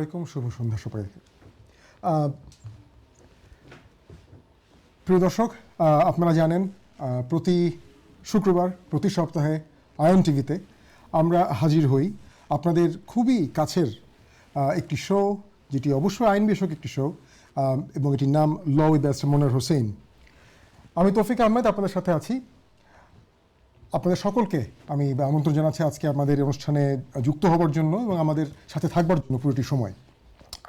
আলাইকুম, শুভ সন্ধ্যা সবাইকে। প্রিয় দর্শক, আপনারা জানেন প্রতি শুক্রবার প্রতি সপ্তাহে আয়ন টিভিতে আমরা হাজির হই আপনাদের খুবই কাছের একটি শো, যেটি অবশ্যই আইন বিষয়ক একটি শো, এবং এটির নাম ল উইথ ব্যারিস্টার মনোয়ার হোসেন। আমি তৌফিক আহমেদ আপনাদের সাথে আছি। আপনাদের সকলকে আমি আমন্ত্রণ জানাচ্ছি আজকে আমাদের অনুষ্ঠানে যুক্ত হবার জন্য এবং আমাদের সাথে থাকবার জন্য পুরোটি সময়।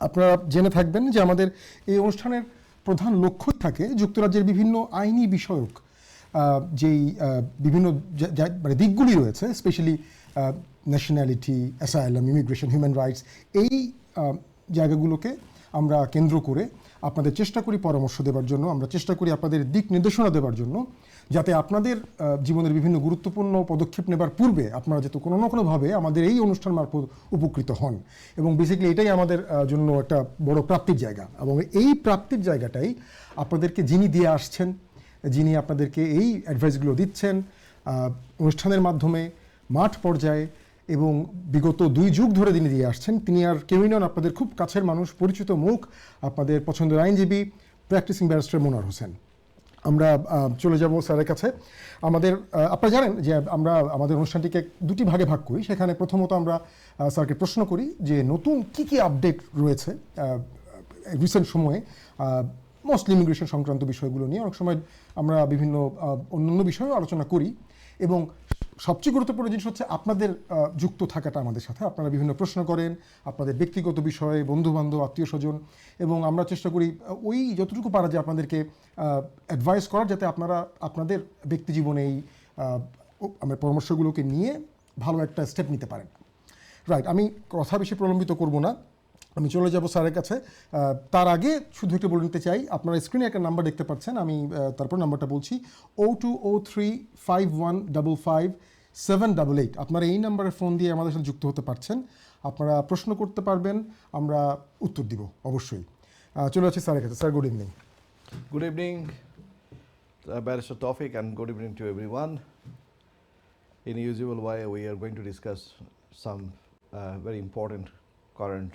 আপনারা জেনে থাকবেন যে আমাদের এই অনুষ্ঠানের প্রধান লক্ষ্যই থাকে যুক্তরাজ্যের বিভিন্ন আইনি বিষয়ক যেই বিভিন্ন মানে দিকগুলি রয়েছে, specially nationality, asylum, immigration, human rights, এই জায়গাগুলোকে আমরা কেন্দ্র করে আপনাদের চেষ্টা করি পরামর্শ দেওয়ার জন্য, আমরা চেষ্টা করি আপনাদের দিক নির্দেশনা দেওয়ার জন্য, যাতে আপনাদের জীবনের বিভিন্ন গুরুত্বপূর্ণ পদক্ষেপ নেবার পূর্বে আপনারা যাতে কোনো না কোনোভাবে আমাদের এই অনুষ্ঠান মারফত উপকৃত হন। এবং বেসিক্যালি এটাই আমাদের জন্য একটা বড় প্রাপ্তির জায়গা, এবং এই প্রাপ্তির জায়গাটাই আপনাদেরকে যিনি দিয়ে আসছেন, যিনি আপনাদেরকে এই অ্যাডভাইসগুলো দিচ্ছেন অনুষ্ঠানের মাধ্যমে মাঠ পর্যায়ে এবং বিগত 2 যুগ ধরে তিনি দিয়ে আসছেন, তিনি আর কেউই নন, আপনাদের খুব কাছের মানুষ, পরিচিত মুখ, আপনাদের পছন্দের আইনজীবী প্র্যাকটিসিং ব্যারিস্টার মনোয়ার হোসেন। আমরা চলে যাব স্যারের কাছে। আপনারা জানেন যে আমরা আমাদের অনুষ্ঠানটিকে 2টি ভাগে ভাগ করি। সেখানে প্রথমত আমরা স্যারকে প্রশ্ন করি যে নতুন কী আপডেট রয়েছে রিসেন্ট সময়ে, মোস্টলি ইমিগ্রেশন সংক্রান্ত বিষয়গুলো নিয়ে। অনেক সময় আমরা বিভিন্ন অন্যান্য বিষয়েও আলোচনা করি, এবং সবচেয়ে গুরুত্বপূর্ণ জিনিস হচ্ছে আপনাদের যুক্ত থাকাটা আমাদের সাথে। আপনারা বিভিন্ন প্রশ্ন করেন আপনাদের ব্যক্তিগত বিষয়ে, বন্ধুবান্ধব, আত্মীয় স্বজন, এবং আমরা চেষ্টা করি ওই যতটুকু পারা যায় আপনাদেরকে অ্যাডভাইস করার, যাতে আপনারা আপনাদের ব্যক্তি জীবনে এই আমার পরামর্শগুলোকে নিয়ে ভালো একটা স্টেপ নিতে পারেন। রাইট, আমি কথা বেশি প্রলম্বিত করব না, আমি চলে যাব স্যারের কাছে। তার আগে শুধু একটু বলে নিতে চাই, আপনারা স্ক্রিনে একটা নাম্বার দেখতে পাচ্ছেন, আমি তারপর নাম্বারটা বলছি, 0203515788। আপনারা এই নাম্বারে ফোন দিয়ে আমাদের সাথে যুক্ত হতে পারছেন, আপনারা প্রশ্ন করতে পারবেন, আমরা উত্তর দিব অবশ্যই। চলে যাচ্ছি স্যারের কাছে। Sir, good evening. Good evening, Barrister Tawfiq, and good evening to everyone. In the usual way, we are going to discuss some very important current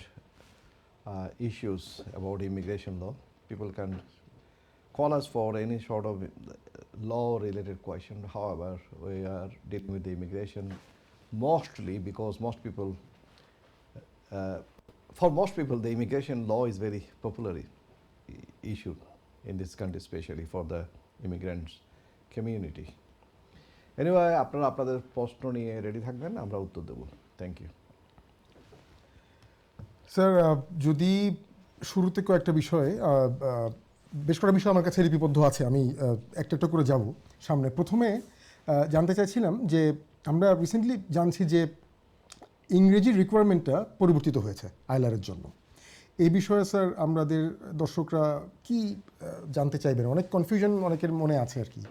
issues about immigration law. People can call us for any sort of law-related question. However, we are dealing with the immigration mostly because for most people, the immigration law is very popular issue in this country, especially for the immigrants community. Anyway, আপনারা আপনাদের প্রশ্ন নিয়ে ready থাকবেন, আমরা উত্তর দেব। Thank you. Sir, যদি শুরুতে কয়েকটা বিষয়ে, বেশ কয়েকটা বিষয় আমার কাছে লিপিবদ্ধ আছে, আমি একটা একটা করে যাব সামনে। প্রথমে জানতে চাইছিলাম যে আমরা রিসেন্টলি জানছি যে ইংরেজি রিকোয়ারমেন্টটা পরিবর্তিত হয়েছে আইলারের জন্য। এই বিষয়ে স্যার আমাদের দর্শকরা কি জানতে চাইবেন? অনেক কনফিউশন অনেকের মনে আছে আর কি।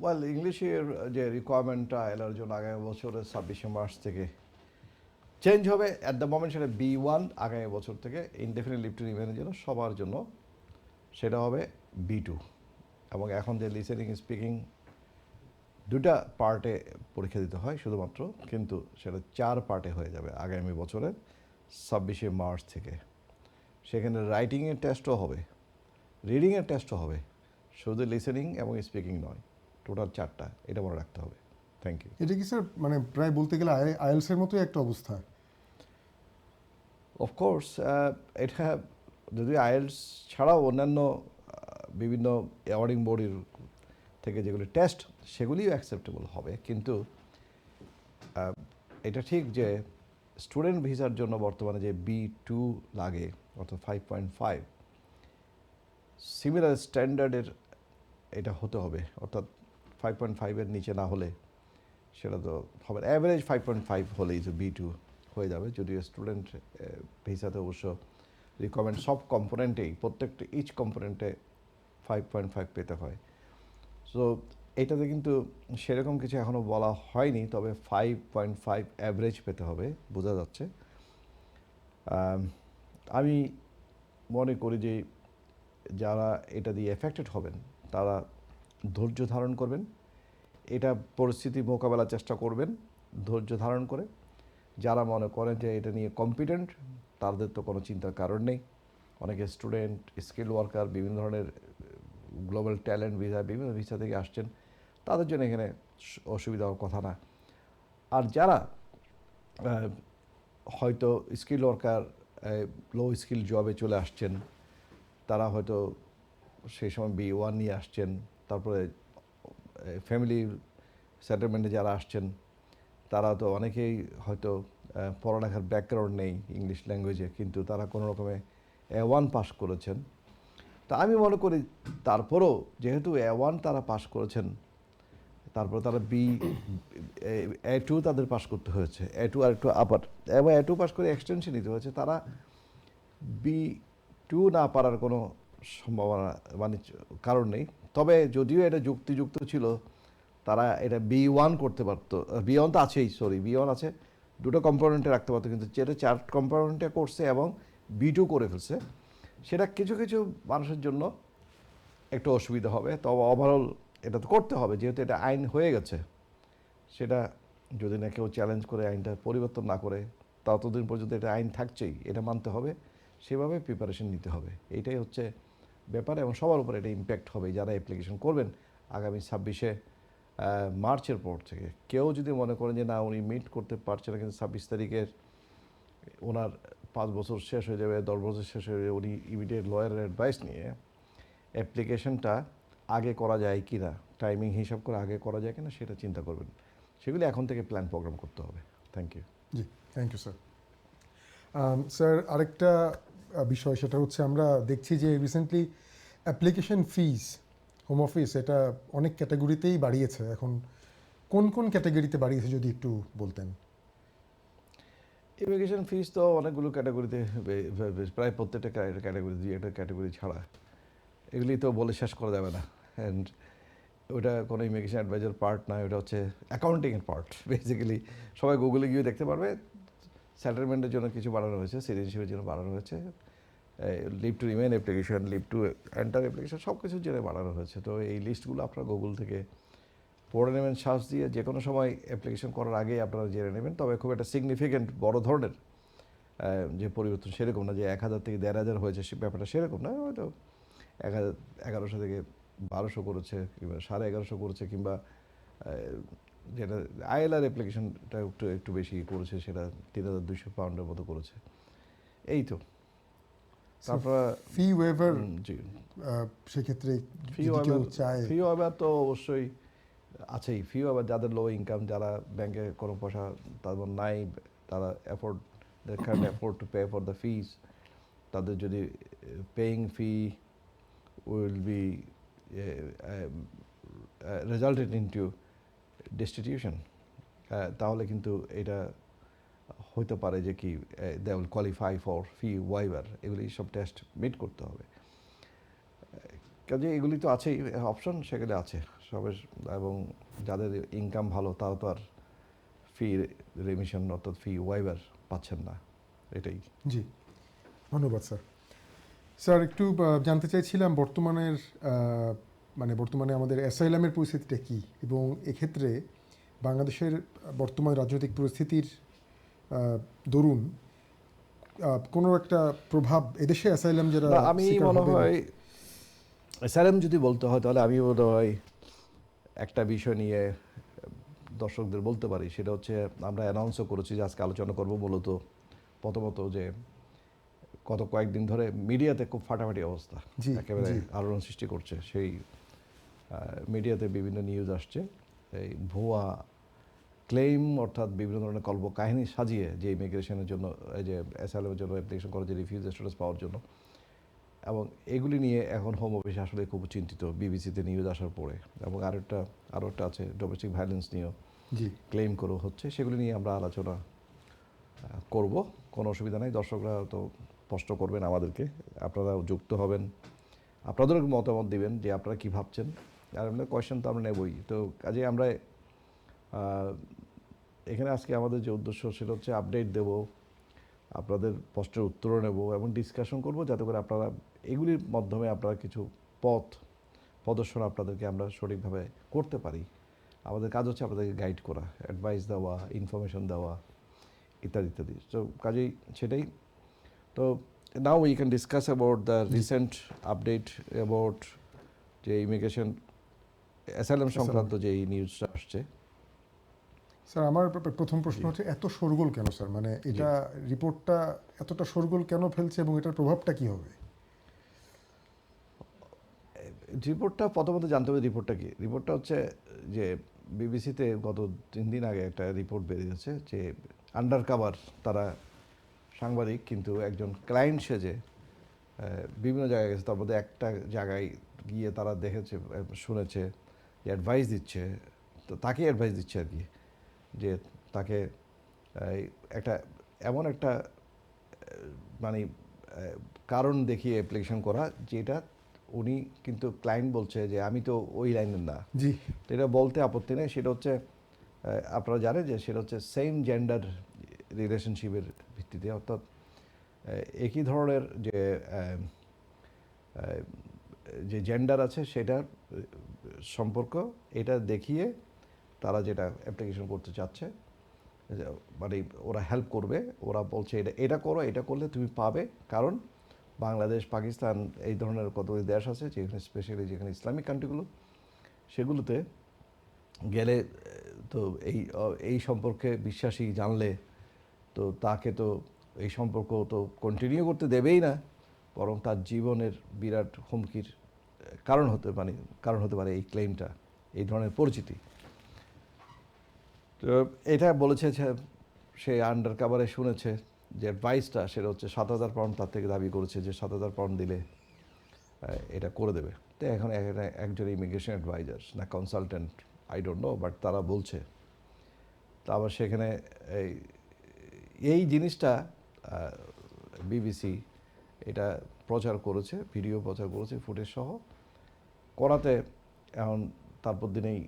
ওয়েল, ইংলিশের যে রিকোয়ারমেন্টটা এলার জন্য আগামী বছরের 26শে মার্চ থেকে চেঞ্জ হবে। অ্যাট দ্য মোমেন্ট সেটা B1, আগামী বছর থেকে ইনডেফিনিট লিভ টু রিমেইনের জন্য সবার জন্য সেটা হবে B2। এবং এখন যে লিসেনিং স্পিকিং 2টা পার্টে পরীক্ষা দিতে হয় শুধুমাত্র, কিন্তু সেটা 4 পার্টে হয়ে যাবে আগামী বছরের 26শে মার্চ থেকে। সেখানে রাইটিংয়ের টেস্টও হবে, রিডিংয়ের টেস্টও হবে, শুধু লিসেনিং এবং স্পিকিং নয়, টোটাল 4টা। এটা মনে রাখতে হবে। Thank you. এটা কি স্যার মানে প্রায় বলতে গেলে আইএলসের মতোই একটা অবস্থা? অফকোর্স, এটা যদি আইএলস ছাড়াও অন্যান্য বিভিন্ন অ্যাওয়ার্ডিং বডির থেকে যেগুলি টেস্ট, সেগুলিও অ্যাকসেপ্টেবল হবে। কিন্তু এটা ঠিক যে স্টুডেন্ট ভিসার জন্য বর্তমানে যে B2 লাগে, অর্থাৎ 5.5, সিমিলার স্ট্যান্ডার্ডের এটা হতে হবে। অর্থাৎ 5.5-এর নিচে না হলে সেটা তো হবে, অ্যাভারেজ 5.5 হলেই তো B2 হয়ে যাবে। যদিও স্টুডেন্ট ভিসাতে অবশ্য রিকমেন্ড সব কম্পোনেন্টেই, প্রত্যেকটা ইচ কম্পোনেন্টে 5.5 পেতে হয়। সো এটাতে কিন্তু সেরকম কিছু এখনও বলা হয়নি, তবে 5.5 অ্যাভারেজ পেতে হবে বোঝা যাচ্ছে। আমি মনে করি যে যারা এটা দিয়ে এফেক্টেড হবেন তারা ধৈর্য ধারণ করবেন, এটা পরিস্থিতি মোকাবেলার চেষ্টা করবেন ধৈর্য ধারণ করে। যারা মনে করেন যে এটা নিয়ে কম্পিটেন্ট তাদের তো কোনো চিন্তার কারণ নেই। অনেকে স্টুডেন্ট, স্কিল ওয়ার্কার, বিভিন্ন ধরনের গ্লোবাল ট্যালেন্ট ভিসা, বিভিন্ন ভিসা থেকে আসছেন, তাদের জন্য এখানে অসুবিধা হওয়ার কথা না। আর যারা হয়তো স্কিল ওয়ার্কার, লো স্কিল জবে চলে আসছেন, তারা হয়তো সেই সময় B1 নিয়ে আসছেন, তারপরে ফ্যামিলি সেটেলমেন্টে যারা আসছেন তারা তো অনেকেই হয়তো পড়ালেখার ব্যাকগ্রাউন্ড নেই ইংলিশ ল্যাঙ্গুয়েজে, কিন্তু তারা কোনো রকমে A1 পাস করেছেন। তা আমি মনে করি তারপরেও যেহেতু A1 তারা পাস করেছেন, তারপর তারা A2 তাদের পাস করতে হয়েছে, A2 আর একটু আপার, এবং A2 পাস করে এক্সটেনশন নিতে হয়েছে, তারা B2 না পারার কোনো সম্ভাবনা মানে কারণ নেই। তবে যদিও এটা যুক্তিযুক্ত ছিল, তারা এটা B1 করতে পারতো, B1 তো আছেই, সরি B1 আছে, দুটো কম্পোনেন্টে রাখতে পারতো, কিন্তু যেটা 4 কম্পোনেন্টে করছে এবং B2 করে ফেলছে, সেটা কিছু কিছু মানুষের জন্য একটু অসুবিধা হবে। তবে ওভারঅল এটা তো করতে হবে, যেহেতু এটা আইন হয়ে গেছে। সেটা যদি না কেউ চ্যালেঞ্জ করে আইনটা পরিবর্তন না করে, ততদিন পর্যন্ত এটা আইন থাকছেই, এটা মানতে হবে, সেভাবে প্রিপারেশন নিতে হবে। এইটাই হচ্ছে ব্যাপার, এবং সবার উপর এটা ইম্প্যাক্ট হবে যারা অ্যাপ্লিকেশন করবেন আগামী 26শে মার্চের পর থেকে। কেউ যদি মনে করেন যে না উনি মিট করতে পারছে না, কিন্তু 26 তারিখের ওনার 5 বছর শেষ হয়ে যাবে, 10 বছর শেষ হয়ে যাবে, উনি ইমিডিয়েট লয়ারের অ্যাডভাইস নিয়ে অ্যাপ্লিকেশনটা আগে করা যায় কি না, টাইমিং হিসাব করে আগে করা যায় কিনা সেটা চিন্তা করবেন। সেগুলি এখন থেকে প্ল্যান প্রোগ্রাম করতে হবে। Thank you. জি, থ্যাংক ইউ স্যার। স্যার, আরেকটা বিষয়, সেটা হচ্ছে আমরা দেখছি যে recently application fees home office এটা অনেক ক্যাটাগরিতেই বাড়িয়েছে। এখন কোন কোন ক্যাটাগরিতে বাড়িয়েছে যদি একটু বলতেন? ইমিগ্রেশন ফিস তো অনেকগুলো ক্যাটাগরিতে, প্রায় প্রত্যেকটা ক্যাটাগরি, দুই একটা ক্যাটাগরি ছাড়া এগুলি তো বলে শেষ করা যাবে না। অ্যান্ড ওটা কোনো ইমিগ্রেশন অ্যাডভাইজার পার্ট না, ওটা হচ্ছে অ্যাকাউন্টিংয়ের পার্ট। বেসিক্যালি সবাই গুগলে গিয়ে দেখতে পারবে, সেটেলমেন্টের জন্য কিছু বাড়ানো হয়েছে, সিটিজেনশিপের জন্য বাড়ানো হয়েছে, leave to remain application, leave to enter application, সব কিছুর জন্য বাড়ানো হয়েছে। তো এই লিস্টগুলো আপনারা গুগল থেকে পড়ে নেবেন, সার্চ দিয়ে যে কোনো সময় অ্যাপ্লিকেশন করার আগেই আপনারা জেনে নেবেন। তবে খুব একটা সিগনিফিকেন্ট বড় ধরনের যে পরিবর্তন সেরকম না, যে 1000 থেকে 1500 হয়েছে সে ব্যাপারটা সেরকম না। হয়তো 1100 থেকে 1200 করেছে, কিংবা 1150 করেছে, কিংবা যেটা ILR অ্যাপ্লিকেশনটা একটু একটু বেশি করেছে, সেটা 3200 পাউন্ডের মতো করেছে। এই তো। তারপর ফি ওয়েভার, জি, সেক্ষেত্রে ফি যদি কেউ চায়। ফি ওয়েভার তো অবশ্যই আছেই। ফি ওয়েভার যাদের লো ইনকাম, যারা ব্যাংকে কোনো পয়সা তাদের নাই, তারা afford, they can afford to pay for the fees, তাদের যদি paying fee will be resulted into destitution, তাহলে কিন্তু এটা হতে পারে যে কি they will qualify for fee waiver. এগুলি সব টেস্ট মিট করতে হবে। কাজে এগুলি তো আছেই অপশন, সেগুলি আছে সবের। এবং যাদের ইনকাম ভালো তারা তো আর ফি রেমিশন অর্থাৎ ফি ওয়াইভার পাচ্ছেন না, এটাই। জি, ধন্যবাদ স্যার। স্যার, একটু জানতে চাইছিলাম বর্তমানে আমাদের অ্যাসাইলামের পরিস্থিতিটা কী, এবং এক্ষেত্রে বাংলাদেশের বর্তমান রাজনৈতিক পরিস্থিতির দরুন কোনো একটা প্রভাব এদেশে অ্যাসাইলাম যারা না, আমি seeker মনে হবেন- হয় স্যারেম যদি বলতে হয় তাহলে আমি মনে হয় একটা বিষয় নিয়ে দর্শকদের বলতে পারি। সেটা হচ্ছে, আমরা অ্যানাউন্সও করেছি যে আজকে আলোচনা করব মূলত প্রথমত যে গত কয়েকদিন ধরে মিডিয়াতে খুব ফাটাফাটি অবস্থা, জি, একেবারে জি। আলোড়ন সৃষ্টি করছে। সেই মিডিয়াতে বিভিন্ন নিউজ আসছে, এই ভুয়া ক্লেইম, অর্থাৎ বিভিন্ন ধরনের কল্প কাহিনী সাজিয়ে যে ইমিগ্রেশনের জন্য, এই যে অ্যাসাইলামের জন্য অ্যাপ্লিকেশন করা, যে রিফিউজ স্ট্যাটাস পাওয়ার জন্য, এবং এগুলি নিয়ে এখন হোম অফিস আসলে খুব চিন্তিত বিবিসিতে নিউজ আসার পরে। এবং আরও একটা আছে ডোমেস্টিক ভায়োলেন্স নিয়েও জি, ক্লেম করে হচ্ছে, সেগুলি নিয়ে আমরা আলোচনা করব। কোনো অসুবিধা নেই, দর্শকরা তো প্রশ্ন করবেন আমাদেরকে, আপনারা যুক্ত হবেন, আপনাদেরও মতামত দিবেন যে আপনারা কী ভাবছেন। আর এমনি কোয়েশ্চেন তো আমরা নেবই। তো কাজে আমরা এখানে আজকে আমাদের যে উদ্দেশ্য সেটা হচ্ছে আপডেট দেব, আপনাদের প্রশ্নের উত্তরও নেব, এবং ডিসকাশন করব, যাতে করে আপনারা এগুলির মাধ্যমে আপনারা কিছু প্রদর্শন আপনাদেরকে আমরা সঠিকভাবে করতে পারি। আমাদের কাজ হচ্ছে আপনাদেরকে গাইড করা, অ্যাডভাইস দেওয়া, ইনফরমেশন দেওয়া, ইত্যাদি ইত্যাদি। তো কাজেই সেটাই। তো now we can discuss about the recent update about যে ইমিগ্রেশন অ্যাসাইলাম সংক্রান্ত যে এই নিউজটা আসছে। স্যার আমার প্রথম প্রশ্ন হচ্ছে এত শোরগোল কেন স্যার, মানে এটা রিপোর্টটা এতটা শোরগোল কেন ফেলছে এবং এটার প্রভাবটা কি হবে? রিপোর্টটা প্রথমত জানতে হবে রিপোর্টটা কি। রিপোর্টটা হচ্ছে যে বিবিসিতে গত 3 দিন আগে একটা রিপোর্ট বেরিয়েছে যে আন্ডার কাভার তারা সাংবাদিক কিন্তু একজন ক্লায়েন্ট সেজে বিভিন্ন জায়গায় গেছে। তার মধ্যে একটা জায়গায় গিয়ে তারা দেখেছে, শুনেছে যে অ্যাডভাইস দিচ্ছে, তো তাকে অ্যাডভাইস দিচ্ছে আর কি, যে তাকে একটা এমন একটা মানে কারণ দেখিয়ে অ্যাপ্লিকেশন করা, যেটা উনি কিন্তু ক্লায়েন্ট বলছে যে আমি তো ওই লাইনের না। জি, তো এটা বলতে আপত্তি নেই। সেটা হচ্ছে আপনারা জানেন যে সেটা হচ্ছে সেম জেন্ডার রিলেশনশিপের ভিত্তিতে, অর্থাৎ একই ধরনের যে জেন্ডার আছে সেটার সম্পর্ক, এটা দেখিয়ে তারা যেটা অ্যাপ্লিকেশন করতে চাচ্ছে, মানে ওরা হেল্প করবে। ওরা বলছে এটা এটা করো, এটা করলে তুমি পাবে। কারণ বাংলাদেশ, পাকিস্তান এই ধরনের কতগুলি দেশ আছে যেখানে স্পেশালি যেখানে ইসলামিক কান্ট্রিগুলো, সেগুলোতে গেলে তো এই সম্পর্কে বিশ্বাসী জানলে তো তাকে তো এই সম্পর্ক তো কন্টিনিউ করতে দেবেই না, বরং তার জীবনের বিরাট হুমকির কারণ হতে পারে এই ক্লেমটা, এই ধরনের পরিচিতি। তো এটা বলেছে সে আন্ডার কাভারে শুনেছে যে অ্যাডভাইসটা সেটা হচ্ছে 7,000 পাউন্ড তার থেকে দাবি করেছে যে 7,000 পাউন্ড দিলে এটা করে দেবে। তো এখন একজন ইমিগ্রেশন অ্যাডভাইজার না consultant, I don't know, but তারা বলছে। তো আবার সেখানে এই জিনিসটা বিবিসি এটা প্রচার করেছে, ভিডিও প্রচার করেছে ফুটেজ সহ করাতে। এখন তারপর দিনেই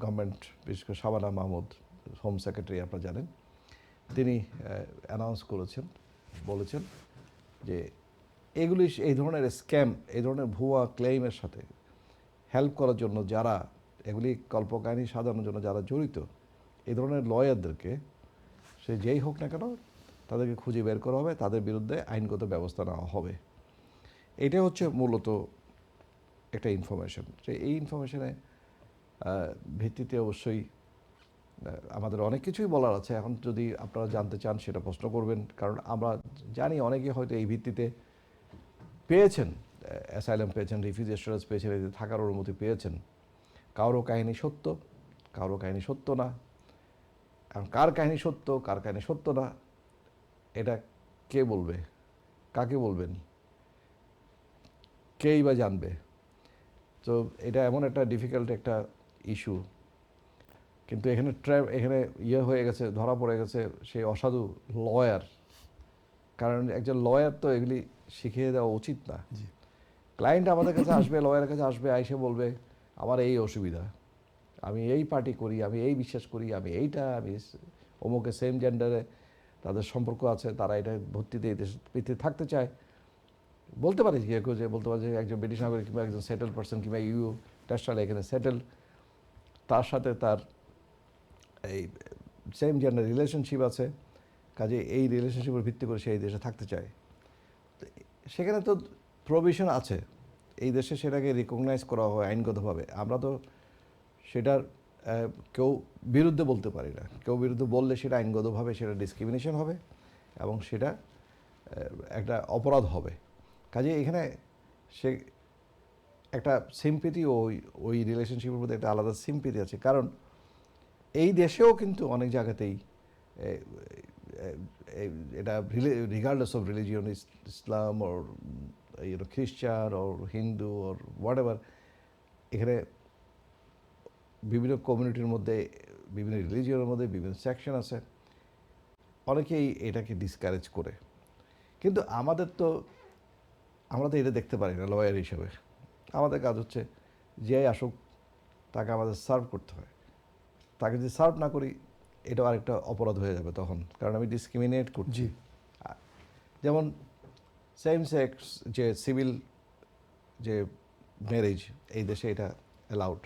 গভর্নমেন্ট, বিশেষ করে শাবানা মাহমুদ, হোম সেক্রেটারি আপনারা জানেন, তিনি অ্যানাউন্স করেছেন, বলেছেন যে এই ধরনের স্ক্যাম, এই ধরনের ভুয়া ক্লেইমের সাথে হেল্প করার জন্য যারা এগুলি কল্পকাহিনী সাজানোর জন্য যারা জড়িত, এই ধরনের লয়ারদেরকে সে যেই হোক না কেন তাদেরকে খুঁজে বের করা হবে, তাদের বিরুদ্ধে আইনগত ব্যবস্থা নেওয়া হবে। এটা হচ্ছে মূলত একটা ইনফরমেশন। যে এই ইনফরমেশনে ভিত্তিতে অবশ্যই আমাদের অনেক কিছুই বলার আছে। এখন যদি আপনারা জানতে চান সেটা প্রশ্ন করবেন, কারণ আমরা জানি অনেকে হয়তো এই ভিত্তিতে পেয়েছেন, অ্যাসাইলাম পেয়েছেন, রিফিউজি স্ট্যাটাস পেয়েছেন, এতে থাকার অনুমতি পেয়েছেন। কারো কাহিনী সত্য, কারো কাহিনী সত্য না। এখন কার কাহিনী সত্য, কার কাহিনী সত্য না, এটা কে বলবে, কাকে বলবেন, কেই বা জানবে? তো এটা এমন একটা ডিফিকাল্ট একটা ইস্যু। কিন্তু এখানে হয়ে গেছে, ধরা পড়ে গেছে সেই অসাধু লয়ার। কারণ একজন লয়ার তো এগুলি শিখিয়ে দেওয়া উচিত না। ক্লায়েন্ট আমাদের কাছে আসবে, লয়ারের কাছে আসবে, আইসে বলবে আমার এই অসুবিধা, আমি এই পার্টি করি, আমি এই বিশ্বাস করি, আমি অমুকে সেম জেন্ডারে তাদের সম্পর্ক আছে, তারা এটা ভর্তিতে এই দেশে থাকতে চায়। বলতে পারে কেউ যে বলতে পারে যে একজন ব্রিটিশ নাগরিক কিংবা একজন সেটেল পার্সন কিংবা ন্যাশনাল এখানে সেটেল, তার সাথে তার এই সেম জেন্ডার রিলেশনশিপ আছে, কাজে এই রিলেশনশিপের ভিত্তি করে সে এই দেশে থাকতে চায়। সেখানে তো প্রভিশন আছে, এই দেশে সেটাকে রিকগনাইজ করা হয় আইনগতভাবে। আমরা তো সেটার কেউ বিরুদ্ধে বলতে পারি না। কেউ বিরুদ্ধে বললে সেটা আইনগতভাবে সেটা ডিসক্রিমিনেশন হবে এবং সেটা একটা অপরাধ হবে। কাজে এখানে সে একটা সিম্পিতি, ওই রিলেশনশিপের মধ্যে একটা আলাদা সিম্পিতি আছে। কারণ এই দেশেও কিন্তু অনেক জায়গাতেই এটা রিগার্ডলেস অফ রিলিজিয়ন, ইসলাম ওর খ্রিস্টান ওর হিন্দু ওর হোয়াট এভার, এখানে বিভিন্ন কমিউনিটির মধ্যে, বিভিন্ন রিলিজিয়নের মধ্যে বিভিন্ন সেকশন আছে, অনেকেই এটাকে ডিসকারেজ করে। কিন্তু আমরা তো এটা দেখতে পারি না লয়ার হিসেবে। আমাদের কাজ হচ্ছে যে আসুক তাকে আমাদের সার্ভ করতে হয়। তাকে যদি সার্ভ না করি এটাও আরেকটা অপরাধ হয়ে যাবে তখন, কারণ আমি ডিসক্রিমিনেট করছি। যেমন সেম সেক্স যে সিভিল যে ম্যারেজ এই দেশে এটা অ্যালাউড।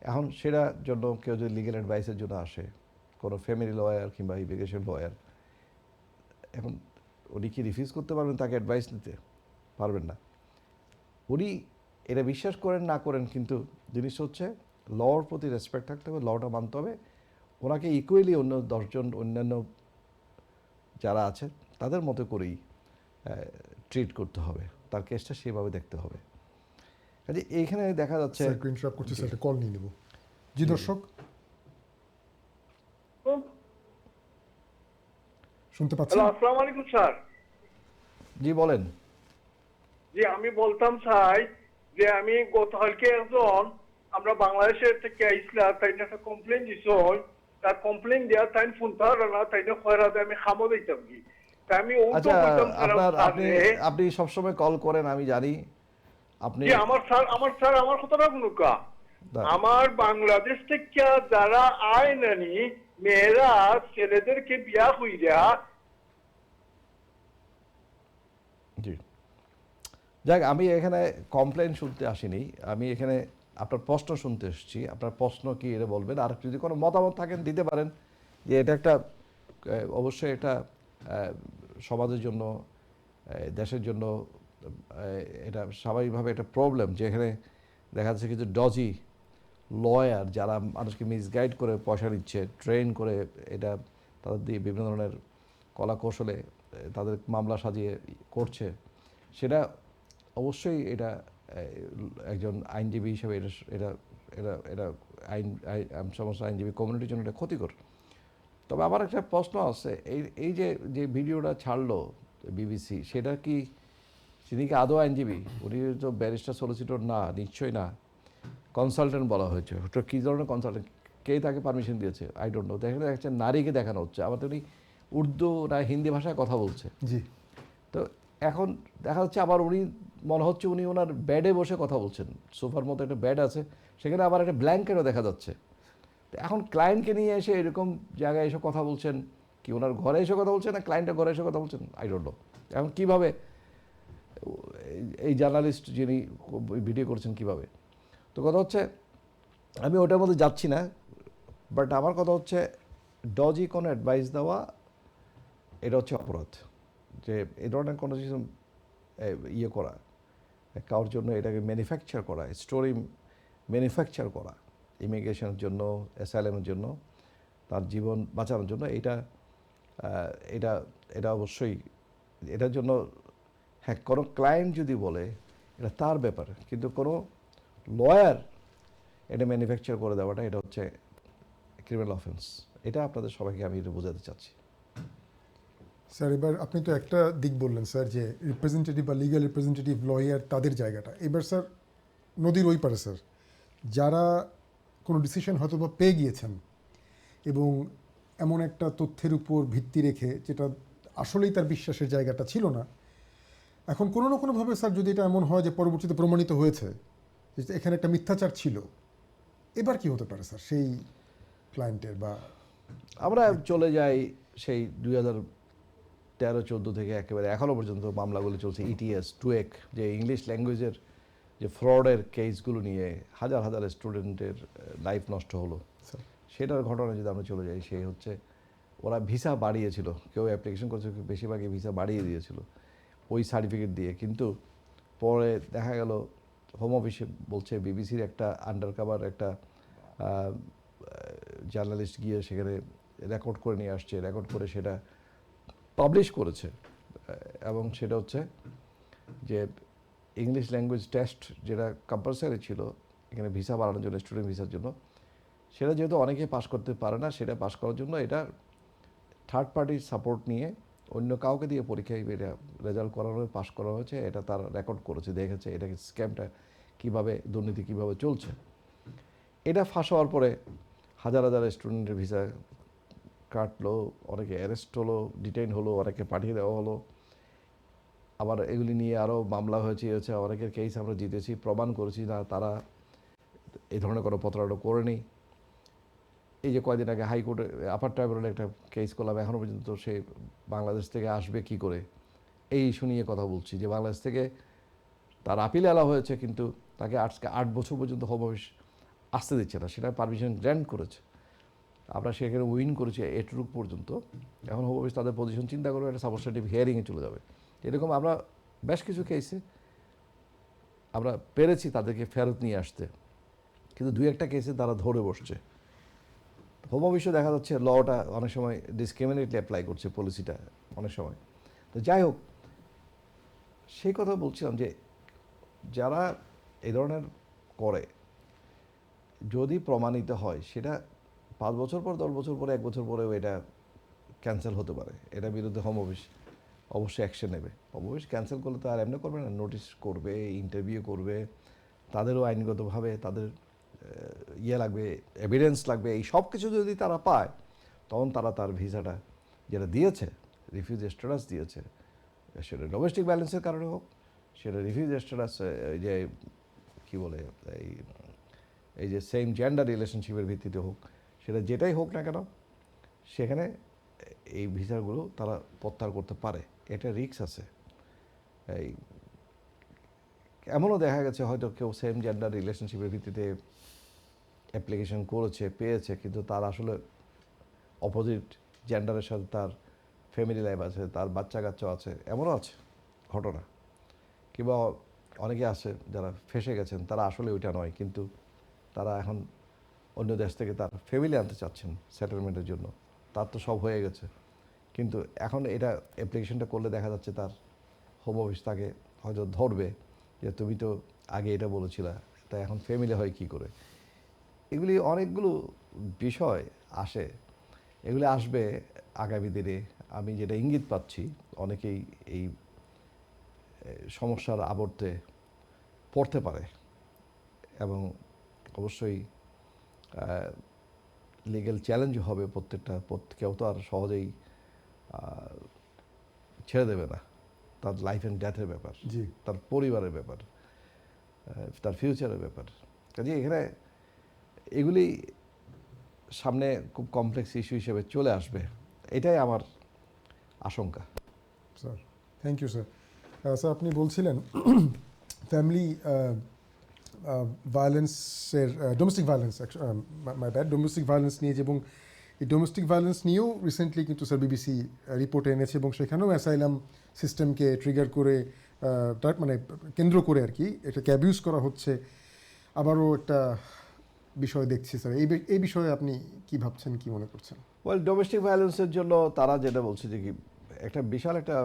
এখন সেটার জন্য কেউ যদি লিগ্যাল অ্যাডভাইসের জন্য আসে, কোনো ফ্যামিলি লয়ার কিংবা ইমিগ্রেশন লয়ার, এখন উনি কি রিফিউজ করতে পারবেন তাকে অ্যাডভাইস নিতে? পারবেন না। উনি এটা বিশ্বাস করেন না করেন, কিন্তু জিনিস হচ্ছে লর প্রতি রেসপেক্ট থাকতে হবে, লটা মানতে হবে। ওনাকে ইকুয়ালি অন্য 10জন অন্যান্য যারা আছে তাদের মতো করেই ট্রিট করতে হবে, তার কেসটা সেভাবে দেখতে হবে। কাজে এইখানে দেখা যাচ্ছে, স্যার একটু ইন্টারাপ্ট করছি, স্যার একটা কল নিয়ে নেব। জি দর্শক, শুনতে পাচ্ছেন? হ্যালো, আসসালামু আলাইকুম স্যার। জি বলেন। জি, আমি বলতাম চাই যে আমি গতকালকে একজন আমরা বাংলাদেশের থেকে আইসলা তাই একটা কমপ্লেন দিছ, তার কমপ্লেন দেওয়া তাই ফোন তার না তাই খয়রা আমি খামো দিতাম কি তাই আমি আচ্ছা, আপনি সবসময় কল করেন আমি জানি। আপনি জি আমার কথাটা শুনুক। না, আমার বাংলাদেশ থেকে যারা আয় নানি মেয়েরা ছেলেদেরকে বিয়া হইয়া জি যাক, আমি এখানে কমপ্লেন শুনতে আসিনি, আমি এখানে আপনার প্রশ্ন শুনতে এসেছি। আপনার প্রশ্ন কি এটা বলবেন, আর যদি কোনো মতামত থাকেন দিতে পারেন। যে এটা একটা অবশ্যই এটা সমাজের জন্য, দেশের জন্য এটা স্বাভাবিকভাবে একটা প্রবলেম, যেখানে দেখা যাচ্ছে কিছু ডজি লয়ার যারা মানুষকে মিসগাইড করে পয়সা নিচ্ছে, ট্রেন করে এটা তাদের দিয়ে বিভিন্ন ধরনের কলা কৌশলে তাদের মামলা সাজিয়ে করছে। সেটা অবশ্যই এটা একজন আইনজীবী হিসেবে এটা এটা এটা এটা সমস্ত আইনজীবী কমিউনিটির জন্য এটা ক্ষতিকর। তবে আমার একটা প্রশ্ন আছে, এই যে ভিডিওটা ছাড়লো বিবিসি, সেটা কি, তিনি কি আদৌ আইনজীবী? উনি তো ব্যারিস্টার সলিসিটর না, নিশ্চয়ই না, কনসালটেন্ট বলা হয়েছে। ওটা কী ধরনের কনসালটেন্ট, কে তাকে পারমিশন দিয়েছে? I don't know. দেখেন একটা নারীকে দেখানো হচ্ছে, আবার উনি উর্দু না হিন্দি ভাষায় কথা বলছে। জি, তো এখন দেখা যাচ্ছে আবার উনি মনে হচ্ছে উনি ওনার বেডে বসে কথা বলছেন, সোফার মতো একটা বেড আছে, সেখানে আবার একটা ব্ল্যাঙ্কেটও দেখা যাচ্ছে। তো এখন ক্লায়েন্টকে নিয়ে এসে এরকম জায়গায় এসে কথা বলছেন, কি ওনার ঘরে এসে কথা বলছেন না ক্লায়েন্টের ঘরে এসে কথা বলছেন? I don't know. এখন কীভাবে এই জার্নালিস্ট যিনি ভিডিও করছেন কীভাবে? তো কথা হচ্ছে, আমি ওটার মধ্যে যাচ্ছি না, বাট আমার কথা হচ্ছে ডজি কোনো অ্যাডভাইস দেওয়া এটা হচ্ছে অপরাধ। যে এই ধরনের কোনো কিছু ইয়ে করা, কারোর জন্য এটাকে ম্যানুফ্যাকচার করা, স্টোরি ম্যানুফ্যাকচার করা ইমিগ্রেশনের জন্য, অ্যাসাইলামের জন্য, তার জীবন বাঁচানোর জন্য, এটা এটা এটা অবশ্যই এটার জন্য, হ্যাঁ, কোনো ক্লায়েন্ট যদি বলে এটা তার ব্যাপার, কিন্তু কোনো লয়ার এটা ম্যানুফ্যাকচার করে দেওয়াটা এটা হচ্ছে ক্রিমিনাল অফেন্স। এটা আপনাদের সবাইকে আমি এটা বোঝাতে চাচ্ছি। স্যার এবার আপনি তো একটা দিক বললেন স্যার, যে রিপ্রেজেন্টেটিভ বা লিগ্যাল রিপ্রেজেন্টেটিভ লয়ার তাদের জায়গাটা। এবার স্যার নদীর ওই পারে স্যার যারা কোনো ডিসিশন হয়তো বা পেয়ে গিয়েছেন এবং এমন একটা তথ্যের উপর ভিত্তি রেখে যেটা আসলেই তার বিশ্বাসের জায়গাটা ছিল না, এখন কোনো না কোনোভাবে স্যার যদি এটা এমন হয় যে পরবর্তীতে প্রমাণিত হয়েছে যে এখানে একটা মিথ্যাচার ছিল, এবার কি হতে পারে স্যার সেই ক্লায়েন্টের? বা আমরা চলে যাই সেই 2013-14 থেকে একেবারে এখনও পর্যন্ত মামলাগুলো চলছে, ইটিএস, টুয়েক, যে ইংলিশ ল্যাঙ্গুয়েজের যে ফ্রডের কেসগুলো নিয়ে হাজার হাজার স্টুডেন্টের লাইফ নষ্ট হলো, স্যার সেটার ঘটনা যদি আমরা চলে যাই, সে হচ্ছে ওরা ভিসা বাড়িয়েছিল, কেউ অ্যাপ্লিকেশন করেছে, বেশিরভাগই ভিসা বাড়িয়ে দিয়েছিল ওই সার্টিফিকেট দিয়ে। কিন্তু পরে দেখা গেল হোম অফিসে বলছে বিবিসির একটা আন্ডার কাভার একটা জার্নালিস্ট গিয়ে সেখানে রেকর্ড করে নিয়ে আসছে, রেকর্ড করে সেটা পাবলিশ করেছে। এবং সেটা হচ্ছে যে ইংলিশ ল্যাঙ্গুয়েজ টেস্ট যেটা কম্পালসারি ছিল এখানে ভিসা বাড়ানোর জন্য, স্টুডেন্ট ভিসার জন্য, সেটা যেহেতু অনেকে পাস করতে পারে না, সেটা পাস করার জন্য এটা থার্ড পার্টির সাপোর্ট নিয়ে অন্য কাউকে দিয়ে পরীক্ষায় এটা রেজাল্ট করানো, পাস করা হয়েছে, এটা তার রেকর্ড করেছে, দেখেছে এটা স্ক্যামটা কীভাবে, দুর্নীতি কীভাবে চলছে। এটা ফাঁস হওয়ার পরে হাজার হাজার স্টুডেন্টের ভিসা কাটলো, অনেকে অ্যারেস্ট হলো, ডিটেইন হলো, অনেকে পাঠিয়ে দেওয়া হলো। আবার এগুলি নিয়ে আরও মামলা হয়েছে, অনেকের কেস আমরা জিতেছি, প্রমাণ করেছি না তারা এই ধরনের কোনো প্রতারণা করেনি। এই যে কয়দিন আগে হাইকোর্টে আপার ট্রাইব্যুনালে একটা কেস করলাম, এখনও পর্যন্ত সে বাংলাদেশ থেকে আসবে কি করে এই ইস্যু নিয়ে কথা বলছি, যে বাংলাদেশ থেকে তার আপিল এলা হয়েছে, কিন্তু তাকে আজকে 8 বছর পর্যন্ত হোম অফিস আসতে দিচ্ছে না, সেটা পারমিশন গ্র্যান্ট করেছে। আমরা সেখানে উইন করেছি এটুকু পর্যন্ত। এখন হোম অফিস তাদের পজিশন চিন্তা করবে, একটা সাবস্টেটিভ হিয়ারিংয়ে চলে যাবে। এরকম আমরা বেশ কিছু কেসে আমরা পেরেছি তাদেরকে ফেরত নিয়ে আসতে, কিন্তু দুই একটা কেসে তারা ধরে বসছে। হোম অফিসে দেখা যাচ্ছে লটা অনেক সময় ডিসক্রিমিনেটলি অ্যাপ্লাই করছে, পলিসিটা অনেক সময়। তো যাই হোক, সেই কথা বলছিলাম যে যারা এই ধরনের করে, যদি প্রমাণিত হয় সেটা 5 বছর পর, 10 বছর পরে, 1 বছর পরেও এটা ক্যান্সেল হতে পারে। এটার বিরুদ্ধে হোম অফিস অবশ্যই অ্যাকশন নেবে। হোম অফিস ক্যান্সেল করলে তো আর এমনি করবে না, নোটিশ করবে, ইন্টারভিউ করবে, তাদেরও আইনগতভাবে তাদের লাগবে, এভিডেন্স লাগবে। এই সব কিছু যদি তারা পায়, তখন তারা তার ভিসাটা যেটা দিয়েছে, রিফিউজি স্ট্যাটাস দিয়েছে, সেটা ডোমেস্টিক ব্যালেন্সের কারণে হোক, সেটা রিফিউজি স্ট্যাটাস যে কী বলে এই যে সেম জেন্ডার রিলেশনশিপের ভিত্তিতে হোক, সেটা যেটাই হোক না কেন, সেখানে এই ভিসাগুলো তারা প্রত্যাহার করতে পারে। এটা রিস্ক আছে। এই এমনও দেখা গেছে হয়তো কেউ সেম জেন্ডার রিলেশনশিপের ভিত্তিতে অ্যাপ্লিকেশন করেছে, পেয়েছে, কিন্তু তার আসলে অপোজিট জেন্ডারের সাথে তার ফ্যামিলি লাইফ আছে, তার বাচ্চা কাচ্চা আছে, এমনও আছে ঘটনা। কিংবা অনেকে আছে যারা ফেসে গেছেন, তারা আসলে ওইটা নয়, কিন্তু তারা এখন অন্য দেশ থেকে তার ফ্যামিলি আনতে চাচ্ছেন সেটেলমেন্টের জন্য। তার তো সব হয়ে গেছে, কিন্তু এখন এটা অ্যাপ্লিকেশনটা করলে দেখা যাচ্ছে তার হোম অফিস তাকে হয়তো ধরবে যে তুমি তো আগে এটা বলেছিলা, তাই এখন ফ্যামিলি হয় কী করে। এগুলি অনেকগুলো বিষয় আসে, এগুলি আসবে আগামী দিনে। আমি যেটা ইঙ্গিত পাচ্ছি, অনেকেই এই সমস্যার আবর্তে পড়তে পারে, এবং অবশ্যই লিগ্যাল চ্যালেঞ্জ হবে প্রত্যেকটা। কেউ তো আর সহজেই ছেড়ে দেবে না, তার লাইফ অ্যান্ড ডেথের ব্যাপার, জি। তার পরিবারের ব্যাপার, তার ফিউচারের ব্যাপার। কাজে এখানে এগুলি সামনে খুব কমপ্লেক্স ইস্যু হিসেবে চলে আসবে, এটাই আমার আশঙ্কা। Sir, thank you sir. Sir, আপনি বলছিলেন ফ্যামিলি ভায়োলেন্সের, domestic violence, my bad, domestic violence নিয়ে, এবং এই ডোমেস্টিক ভায়োলেন্স নিয়েও রিসেন্টলি কিন্তু স্যার বিবিসি রিপোর্টে এনেছে, এবং সেখানেও অ্যাসাইলাম সিস্টেমকে ট্রিগার করে, তার মানে কেন্দ্র করে আর কি, এটাকে অ্যাবিউজ করা হচ্ছে। আবারও একটা বিষয় দেখছি স্যার, এই বিষয়ে আপনি কি ভাবছেন, কি মনে করছেন? ওয়েল, ডোমেস্টিক ভায়োলেন্সের জন্য তারা যেটা বলছে যে কি একটা বিশাল একটা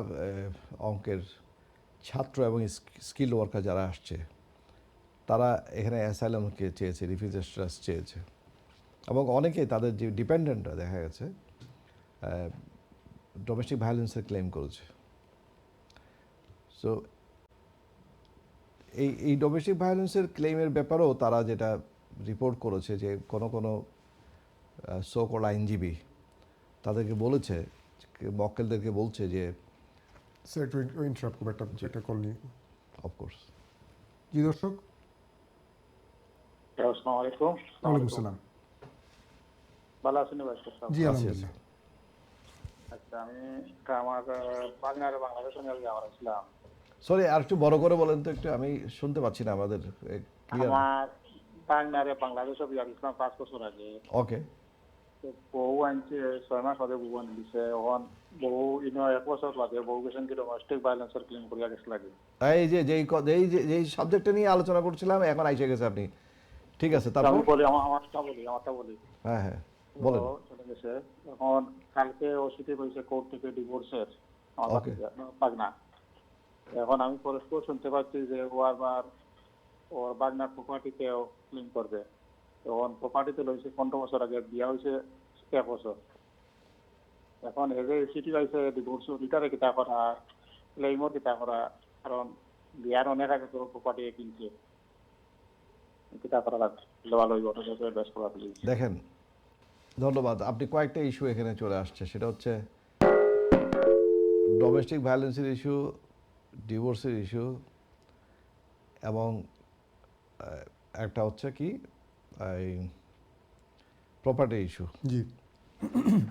অঙ্কের ছাত্র এবং স্কিল ওয়ার্কার যারা আসছে, তারা এখানে অ্যাসাইলামকে চেয়েছে, রিফিউজি স্ট্যাটাস চেয়েছে, এবং অনেকেই তাদের যে ডিপেন্ডেন্টরা দেখা গেছে ডোমেস্টিক ভায়োলেন্সের ক্লেম করেছে। সো এই ডোমেস্টিক ভায়োলেন্সের ক্লেমের ব্যাপারেও তারা যেটা রিপোর্ট করেছে যে কোনো সো কল আইনজীবী তাদেরকে বলেছে, মক্কেলদেরকে বলছে যে, স্যার একটু ইন্টারাপ্ট করবো একটা কল নিয়ে। অফকোর্স। জি দর্শক, আসসালামু আলাইকুম। ওয়ালাইকুম আসসালাম। ভালো আছেন ভাই? জি আলহামদুলিল্লাহ। আচ্ছা, আমি আমার বাংলার বাংলাদেশে যাওয়ার ছিলাম। সরি, আর একটু বড় করে বলেন তো, একটু আমি শুনতে পাচ্ছি না আমাদের ক্লিয়ার। আমার বাংলারে বাংলাদেশে বিয়ার ইসলাম 5 বছর আগে। ওকে। তো বউ আনছে 6 মাস আগে বউ আনি দিছে। এখন বউ 1 বছর লাগে বউ গেছেন কি ডোমেস্টিক ভায়োলেন্সের ক্লেম করিয়া গেছে লাগে। এই যে যেই সাবজেক্টটা নিয়ে আলোচনা করছিলাম, এখন আইসে গেছে আপনি। ঠিক আছে, তারপর আমি বলি আমারটা বলি। হ্যাঁ হ্যাঁ বলেন। তো চলে গেছে। এখন কালকে ওসিতে কইছে কোর্ট থেকে ডিভোর্সের আমার Okay. পাগনা। এখন আমি পরস্পর শুনতে পাচ্ছি যে ও আবার ওর বাগনার প্রপার্টিতেও ক্লেম করবে। তখন প্রপার্টিতে লইছে 15 বছর আগে, বিয়া হয়েছে 1 বছর। এখন এজে সিটি হয়েছে ডিভোর্স রিটারে কিতা করা, ক্লেমর কিতা করা, কারণ বিয়ার অনেক আগে তো প্রপার্টি কিনছে। কিতা করা লাগবে ভালো হইব, ওটা বেশ করা প্লিজ। দেখেন, ধন্যবাদ। আপনি কয়েকটা ইস্যু এখানে চলে আসছে, সেটা হচ্ছে ডোমেস্টিক ভায়োলেন্সের ইস্যু, ডিভোর্সের ইস্যু, এবং একটা হচ্ছে কি এই প্রপার্টি ইস্যু। জি।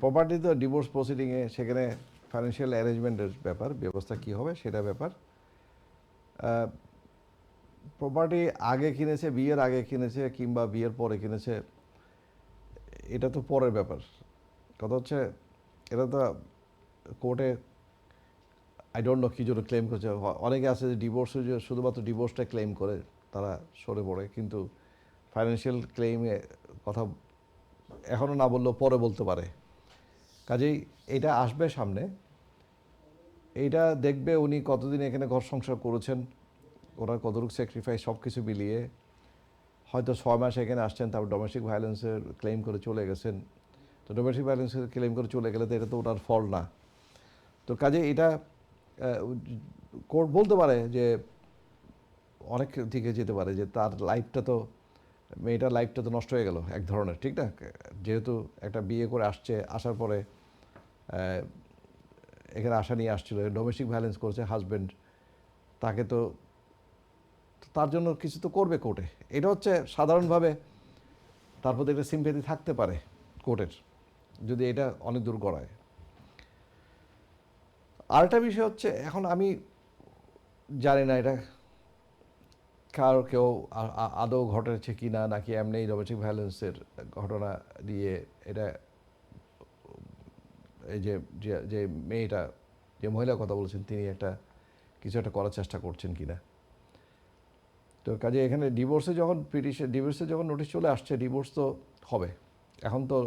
প্রপার্টি তো ডিভোর্স প্রসিডিংয়ে সেখানে ফাইন্যান্সিয়াল অ্যারেঞ্জমেন্টের ব্যাপার, ব্যবস্থা কী হবে সেটা ব্যাপার। প্রপার্টি আগে কিনেছে, বিয়ের আগে কিনেছে কিংবা বিয়ের পরে কিনেছে, এটা তো পরের ব্যাপার। কথা হচ্ছে এটা তো কোর্টে আই ডোন্ট নো কী জন্য ক্লেম করছে। অনেকে আছে যে ডিভোর্সে যে শুধুমাত্র ডিভোর্সটা ক্লেম করে তারা সরে পড়ে, কিন্তু ফাইন্যান্সিয়াল ক্লেমে কথা এখনও না বললেও পরে বলতে পারে। কাজেই এটা আসবে সামনে, এইটা দেখবে উনি কতদিন এখানে ঘর সংসার করেছেন, ওনার কতটুকু স্যাক্রিফাইস সব কিছু মিলিয়ে হয়তো 6 মাস এখানে আসছেন, তারপর ডোমেস্টিক ভায়োলেন্সের ক্লেম করে চলে গেছেন। তো ডোমেস্টিক ভায়োলেন্সের ক্লেম করে চলে গেলে তো এটা তো ওনার ফল না। তো কাজে এটা কোর্ট বলতে পারে যে অনেক দিকে যেতে পারে যে তার লাইফটা তো, মেয়েটার লাইফটা তো নষ্ট হয়ে গেল এক ধরনের, ঠিক না? যেহেতু একটা বিয়ে করে আসছে, আসার পরে এখানে আসা নিয়ে আসছিল, ডোমেস্টিক ভায়োলেন্স করেছে হাজব্যান্ড, তাকে তো তার জন্য কিছু তো করবে কোর্টে। এটা হচ্ছে সাধারণভাবে তার প্রতি একটা সিম্প্যাথি থাকতে পারে কোর্টের, যদি এটা অনেক দূর গড়ায়। আরেকটা বিষয় হচ্ছে, এখন আমি জানি না এটা কেউ আদৌ ঘটেছে কি না, নাকি এমনি ডোমেস্টিক ভায়োলেন্সের ঘটনা দিয়ে এটা এই যে যে মেয়েটা, যে মহিলার কথা বলছেন, তিনি একটা কিছু একটা করার চেষ্টা করছেন কি না। তো কাজে এখানে ডিভোর্সে যখন নোটিশ চলে আসছে, ডিভোর্স তো হবে। এখন তো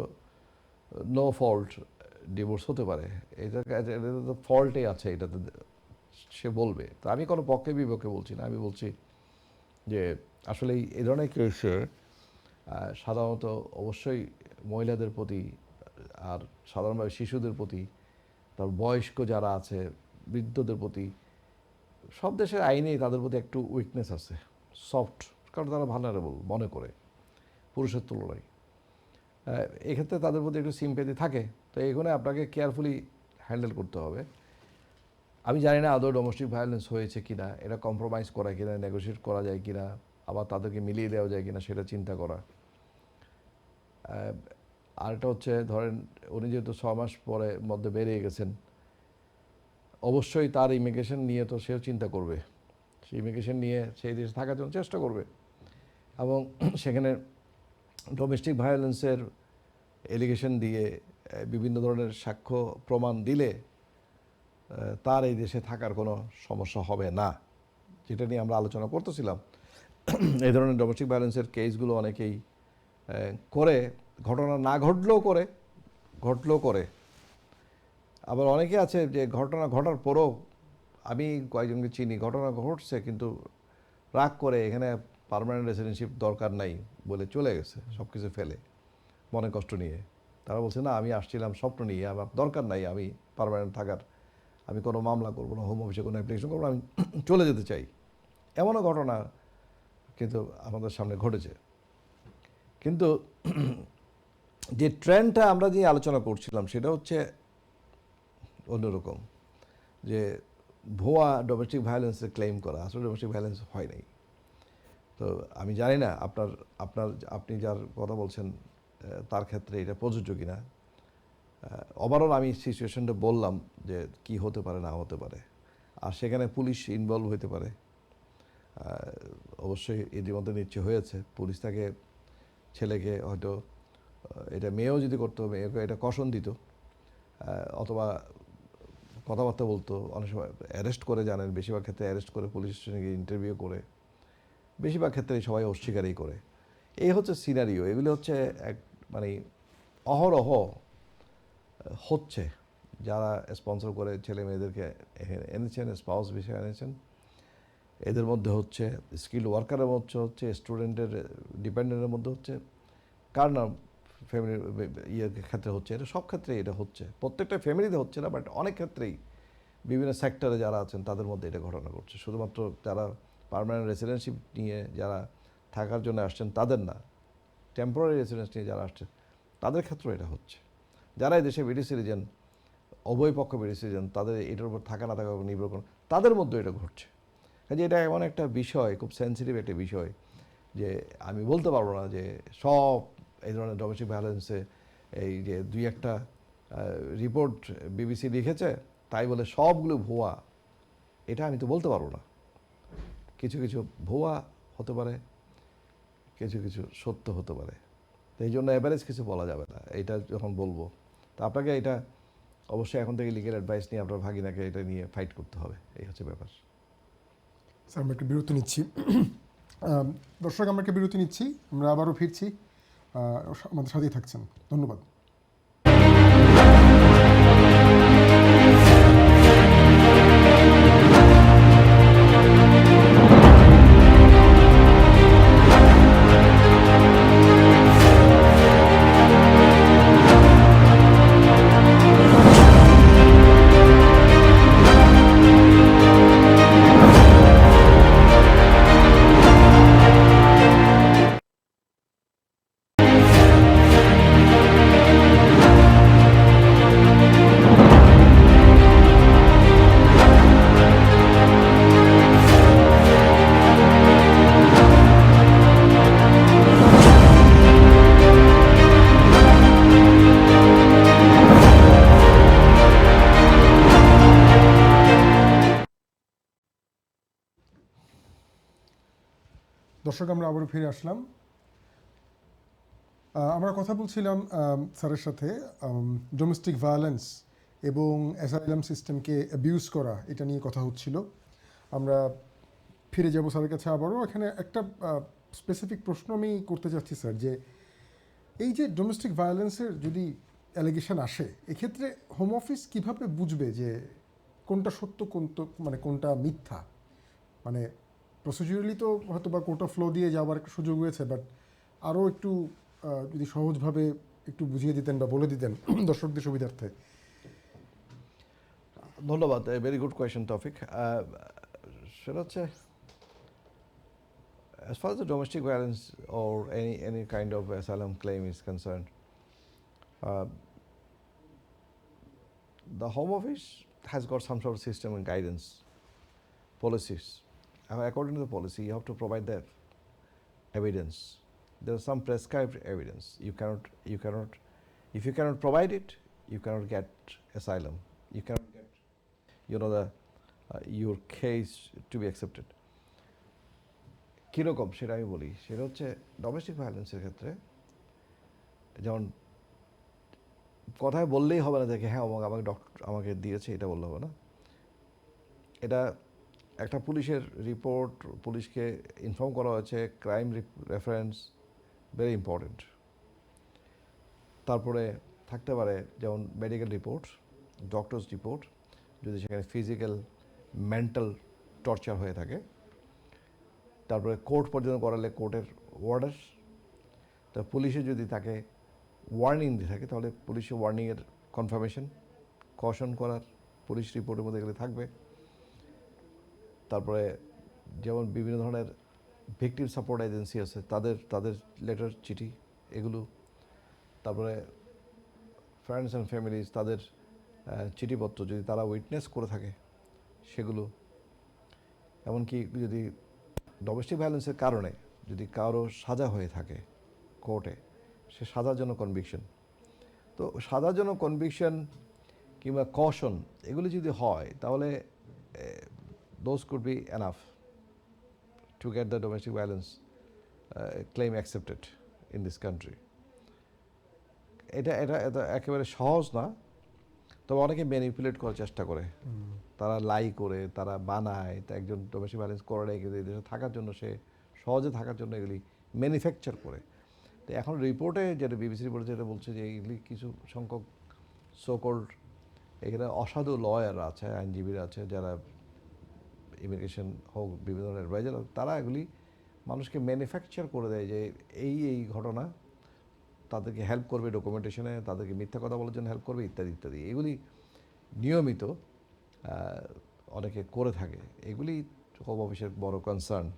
নো ফল্ট ডিভোর্স হতে পারে, এটা তো ফল্টে আছে, এটা তো সে বলবে। তো আমি কোনো পক্ষে বিপক্ষে বলছি না, আমি বলছি যে আসলে এই ধরনের কেসে সাধারণত অবশ্যই মহিলাদের প্রতি, আর সাধারণভাবে শিশুদের প্রতি, তার বয়স্ক যারা আছে, বৃদ্ধদের প্রতি, সব দেশের আইনেই তাদের প্রতি একটু উইকনেস আছে, সফট, কারণ তারা ভালনারেবল মনে করে পুরুষের তুলনায়। এক্ষেত্রে তাদের প্রতি একটু সিম্প্যাথি থাকে। তো এখানে আপনাকে কেয়ারফুলি হ্যান্ডেল করতে হবে। আমি জানি না আদৌ ডোমেস্টিক ভায়োলেন্স হয়েছে কি না, এটা কম্প্রোমাইজ করা কিনা, নেগোশিয়েট করা যায় কিনা, আবার তাদেরকে মিলিয়ে দেওয়া যায় কিনা, সেটা চিন্তা করা। আরেকটা হচ্ছে, ধরেন উনি যেহেতু 6 মাস পরে মধ্যে বেরিয়ে গেছেন, অবশ্যই তার ইমিগ্রেশন নিয়ে তো সেও চিন্তা করবে, সেই ইমিগ্রেশন নিয়ে সেই দেশে থাকার জন্য চেষ্টা করবে, এবং সেখানে ডোমেস্টিক ভায়োলেন্সের এলিগেশন দিয়ে বিভিন্ন ধরনের সাক্ষ্য প্রমাণ দিলে তার এই দেশে থাকার কোনো সমস্যা হবে না, যেটা নিয়ে আমরা আলোচনা করতেছিলাম। এই ধরনের ডোমেস্টিক ভায়োলেন্সের কেসগুলো অনেকেই করে, ঘটনা না ঘটলেও করে, ঘটলেও করে। আবার অনেকে আছে যে ঘটনা ঘটার পরও, আমি কয়েকজনকে চিনি, ঘটনা ঘটছে কিন্তু রাগ করে এখানে পার্মানেন্ট রেসিডেন্সিপ দরকার নাই বলে চলে গেছে, সব কিছু ফেলে, মনে কষ্ট নিয়ে। তারা বলছে না, আমি আসছিলাম স্বপ্ন নিয়ে, আমার দরকার নাই আমি পার্মানেন্ট থাকার, আমি কোনো মামলা করবো না, হোম অফিসে কোনো অ্যাপ্লিকেশন করবো না, আমি চলে যেতে চাই। এমনও ঘটনা কিন্তু আমাদের সামনে ঘটেছে। কিন্তু যে ট্রেন্ডটা আমরা যে আলোচনা করছিলাম সেটা হচ্ছে অন্যরকম, যে ভুয়া ডোমেস্টিক ভায়োলেন্সের ক্লেম করা, আসলে ডোমেস্টিক ভায়োলেন্স হয় নাই। তো আমি জানি না আপনি যার কথা বলছেন তার ক্ষেত্রে এটা প্রযোজ্য কিনা। ওভারঅল আমি সিচুয়েশনটা বললাম যে কি হতে পারে না হতে পারে, আর সেখানে পুলিশ ইনভলভ হতে পারে। অবশ্যই ইতিমধ্যে নিশ্চয় হয়েছে, পুলিশ তাকে, ছেলেকে হয়তো, এটা মেয়েও যদি করতো, মেয়েকে এটা কষণ দিত, অথবা কথাবার্তা বলতো, অনেক সময় অ্যারেস্ট করে, জানেন বেশিরভাগ ক্ষেত্রে অ্যারেস্ট করে পুলিশ স্টেশনে গিয়ে ইন্টারভিউ করে, বেশিরভাগ ক্ষেত্রে সবাই অস্বীকারই করে। এই হচ্ছে সিনারিও, এগুলি হচ্ছে এক মানে অহরহ হচ্ছে। যারা স্পন্সর করে ছেলে মেয়েদেরকে এনেছেন, স্পাউস বিষয়ে এনেছেন, এদের মধ্যে হচ্ছে, স্কিল্ড ওয়ার্কারের মধ্যে হচ্ছে, স্টুডেন্টের ডিপেন্ডেন্টের মধ্যে হচ্ছে, কার নাম ফ্যামিলির ইয়ের ক্ষেত্রে হচ্ছে, এটা সব ক্ষেত্রেই এটা হচ্ছে। প্রত্যেকটা ফ্যামিলিতে হচ্ছে না, বাট অনেক ক্ষেত্রেই বিভিন্ন সেক্টরে যারা আছেন তাদের মধ্যে এটা ঘটনা ঘটছে। শুধুমাত্র যারা পার্মানেন্ট রেসিডেন্সিপ নিয়ে যারা থাকার জন্য আসছেন তাদের না, টেম্পোরারি রেসিডেন্স নিয়ে যারা আসছেন তাদের ক্ষেত্রেও এটা হচ্ছে। যারা এই দেশে ব্রিটিশ সিটিজেন, উভয় পক্ষ ব্রিটিশ সিটিজেন, তাদের এটার উপর থাকা না থাকার উপর নির্ভর করে, তাদের মধ্যে এটা ঘটছে। কাজে এটা এমন একটা বিষয়, খুব সেন্সিটিভ একটা বিষয়, যে আমি বলতে পারবো না যে সব এই ধরনের ডোমেস্টিক ভায়োলেন্সে এই যে 2-1টা রিপোর্ট বিবিসি লিখেছে তাই বলে সবগুলো ভুয়া, এটা আমি তো বলতে পারবো না। কিছু কিছু ভুয়া হতে পারে, কিছু কিছু সত্য হতে পারে। তো এই জন্য অ্যাভারেজ কিছু বলা যাবে না এটা যখন বলবো। তো আপনাকে এটা অবশ্যই এখন থেকে লিগেল অ্যাডভাইস নিয়ে আপনার ভাগিনাকে এটা নিয়ে ফাইট করতে হবে, এই হচ্ছে ব্যাপার। স্যার আমরা একটা বিরতি নিচ্ছি। দর্শক আমরা একটা বিরতি নিচ্ছি, আমরা আবারও ফিরছি, আমাদের সাথেই থাকছেন, ধন্যবাদ। দর্শক আমরা আবারও ফিরে আসলাম। আমরা কথা বলছিলাম স্যারের সাথে ডোমেস্টিক ভায়োলেন্স এবং অ্যাসাইলাম সিস্টেমকে অ্যাবিউজ করা, এটা নিয়ে কথা হচ্ছিল। আমরা ফিরে যাব স্যারের কাছে আবারও। এখানে একটা স্পেসিফিক প্রশ্ন আমি করতে চাচ্ছি স্যার, যে এই যে ডোমেস্টিক ভায়োলেন্সের যদি অ্যালিগেশন আসে, এক্ষেত্রে হোম অফিস কীভাবে বুঝবে যে কোনটা সত্য, মানে কোনটা মিথ্যা? মানে প্রসিডিউরালি তো হয়তো বা কোর্ট অফ ল দিয়ে যাওয়ার একটা সুযোগ রয়েছে, বাট আরও একটু যদি সহজভাবে একটু বুঝিয়ে দিতেন বা বলে দিতেন দর্শকদের সুবিধার্থে। ধন্যবাদ, ভেরি গুড কোয়েশ্চেন টপিক। সেটা হচ্ছে as far as the domestic violence or any kind of asylum claim is concerned, the Home Office has got some sort of system and guidance, policies. According to the policy, you have to provide the evidence. There is some prescribed evidence. You cannot, if you cannot provide it, you cannot get asylum. You cannot get, your case to be accepted. কীরকম সেটা আমি বলি। সেটা হচ্ছে domestic ভায়োলেন্সের ক্ষেত্রে যেমন কথায় বললেই হবে না দেখে হ্যাঁ আমাকে ডক্টর আমাকে দিয়েছে, এটা বললে হবে না। এটা একটা পুলিশের রিপোর্ট, পুলিশকে ইনফর্ম করা হয়েছে, ক্রাইম রেফারেন্স, ভেরি ইম্পর্টেন্ট। তারপরে থাকতে পারে যেমন মেডিকেল রিপোর্ট, ডক্টরস রিপোর্ট, যদি সেখানে ফিজিক্যাল মেন্টাল টর্চার হয়ে থাকে। তারপরে কোর্ট পর্যন্ত করালে কোর্টের অর্ডার। তা পুলিশে যদি তাকে ওয়ার্নিং দিয়ে থাকে তাহলে পুলিশের ওয়ার্নিংয়ের কনফার্মেশন, কশন করার পুলিশ রিপোর্টের মধ্যে এগুলো থাকবে। তারপরে যেমন বিভিন্ন ধরনের ভিকটিম সাপোর্ট এজেন্সি আছে, তাদের লেটার, চিঠি, এগুলো। তারপরে ফ্রেন্ডস অ্যান্ড ফ্যামিলিজ, তাদের চিঠিপত্র যদি তারা উইটনেস করে থাকে সেগুলো। এমনকি যদি ডোমেস্টিক ভায়োলেন্সের কারণে যদি কারো সাজা হয়ে থাকে কোর্টে, সে সাজার জন্য কনভিকশন, তো সাজার জন্য কনভিকশন কিংবা কশন এগুলি যদি হয় তাহলে those could be enough to get the domestic violence claim accepted in this country. এটা একেবারে সহজ না, তবে অনেকে ম্যানিপুলেট করার চেষ্টা করে, তারা লাই করে, তারা বানায়, তা একজন ডোমেস্টিক ভায়োলেন্স করে নেয় কিন্তু এই দেশে থাকার জন্য, সে সহজে থাকার জন্য এগুলি ম্যানুফ্যাকচার করে। তো এখন রিপোর্টে যেটা বিবিসি রিপোর্টে যেটা বলছে যে এগুলি কিছু সংখ্যক সোকল্ড এখানে অসাধু লয়ার আছে, আইনজীবীরা আছে, যারা ইমিগ্রেশন হোক, বিভিন্ন ধরনের অ্যাডভাইজার হোক, তারা এগুলি মানুষকে ম্যানুফ্যাকচার করে দেয় যে এই ঘটনা, তাদেরকে হেল্প করবে ডকুমেন্টেশনে, তাদেরকে মিথ্যা কথা বলার জন্য হেল্প করবে, ইত্যাদি ইত্যাদি। এগুলি নিয়মিত অনেকে করে থাকে। এগুলি হোম অফিসের বড় কনসার্ন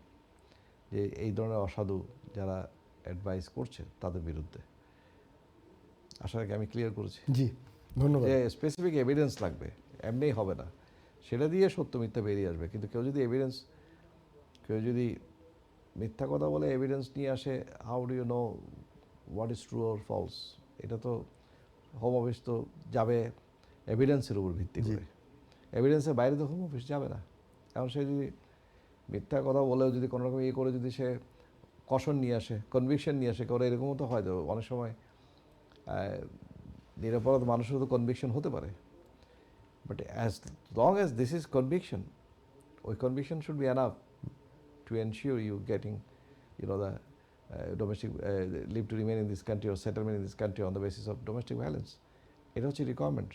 যে এই ধরনের অসাধু যারা অ্যাডভাইস করছে তাদের বিরুদ্ধে। আশা রাখি আমি ক্লিয়ার করেছি। জি ধন্যবাদ। যে স্পেসিফিক এভিডেন্স লাগবে, এমনিই হবে না, সেটা দিয়ে সত্য মিথ্যা বেরিয়ে আসবে। কিন্তু কেউ যদি মিথ্যা কথা বলে এভিডেন্স নিয়ে আসে, how do you know what is true or false? এটা তো হোম অফিস তো যাবে এভিডেন্সের উপর ভিত্তি করে, এভিডেন্সের বাইরে তো হোম অফিস যাবে না। এখন সে যদি মিথ্যা কথা বলেও যদি কোনো রকম করে যদি সে কশন নিয়ে আসে, কনভিকশন নিয়ে আসে, করে এরকমও তো হয় তো অনেক সময় নিরপরাধ মানুষেরও তো কনভিকশন হতে পারে, but as long as this is conviction, ওই conviction should be enough to ensure you getting, the domestic leave to remain in this country or settlement in this country on the basis of domestic violence. এটা হচ্ছে requirement,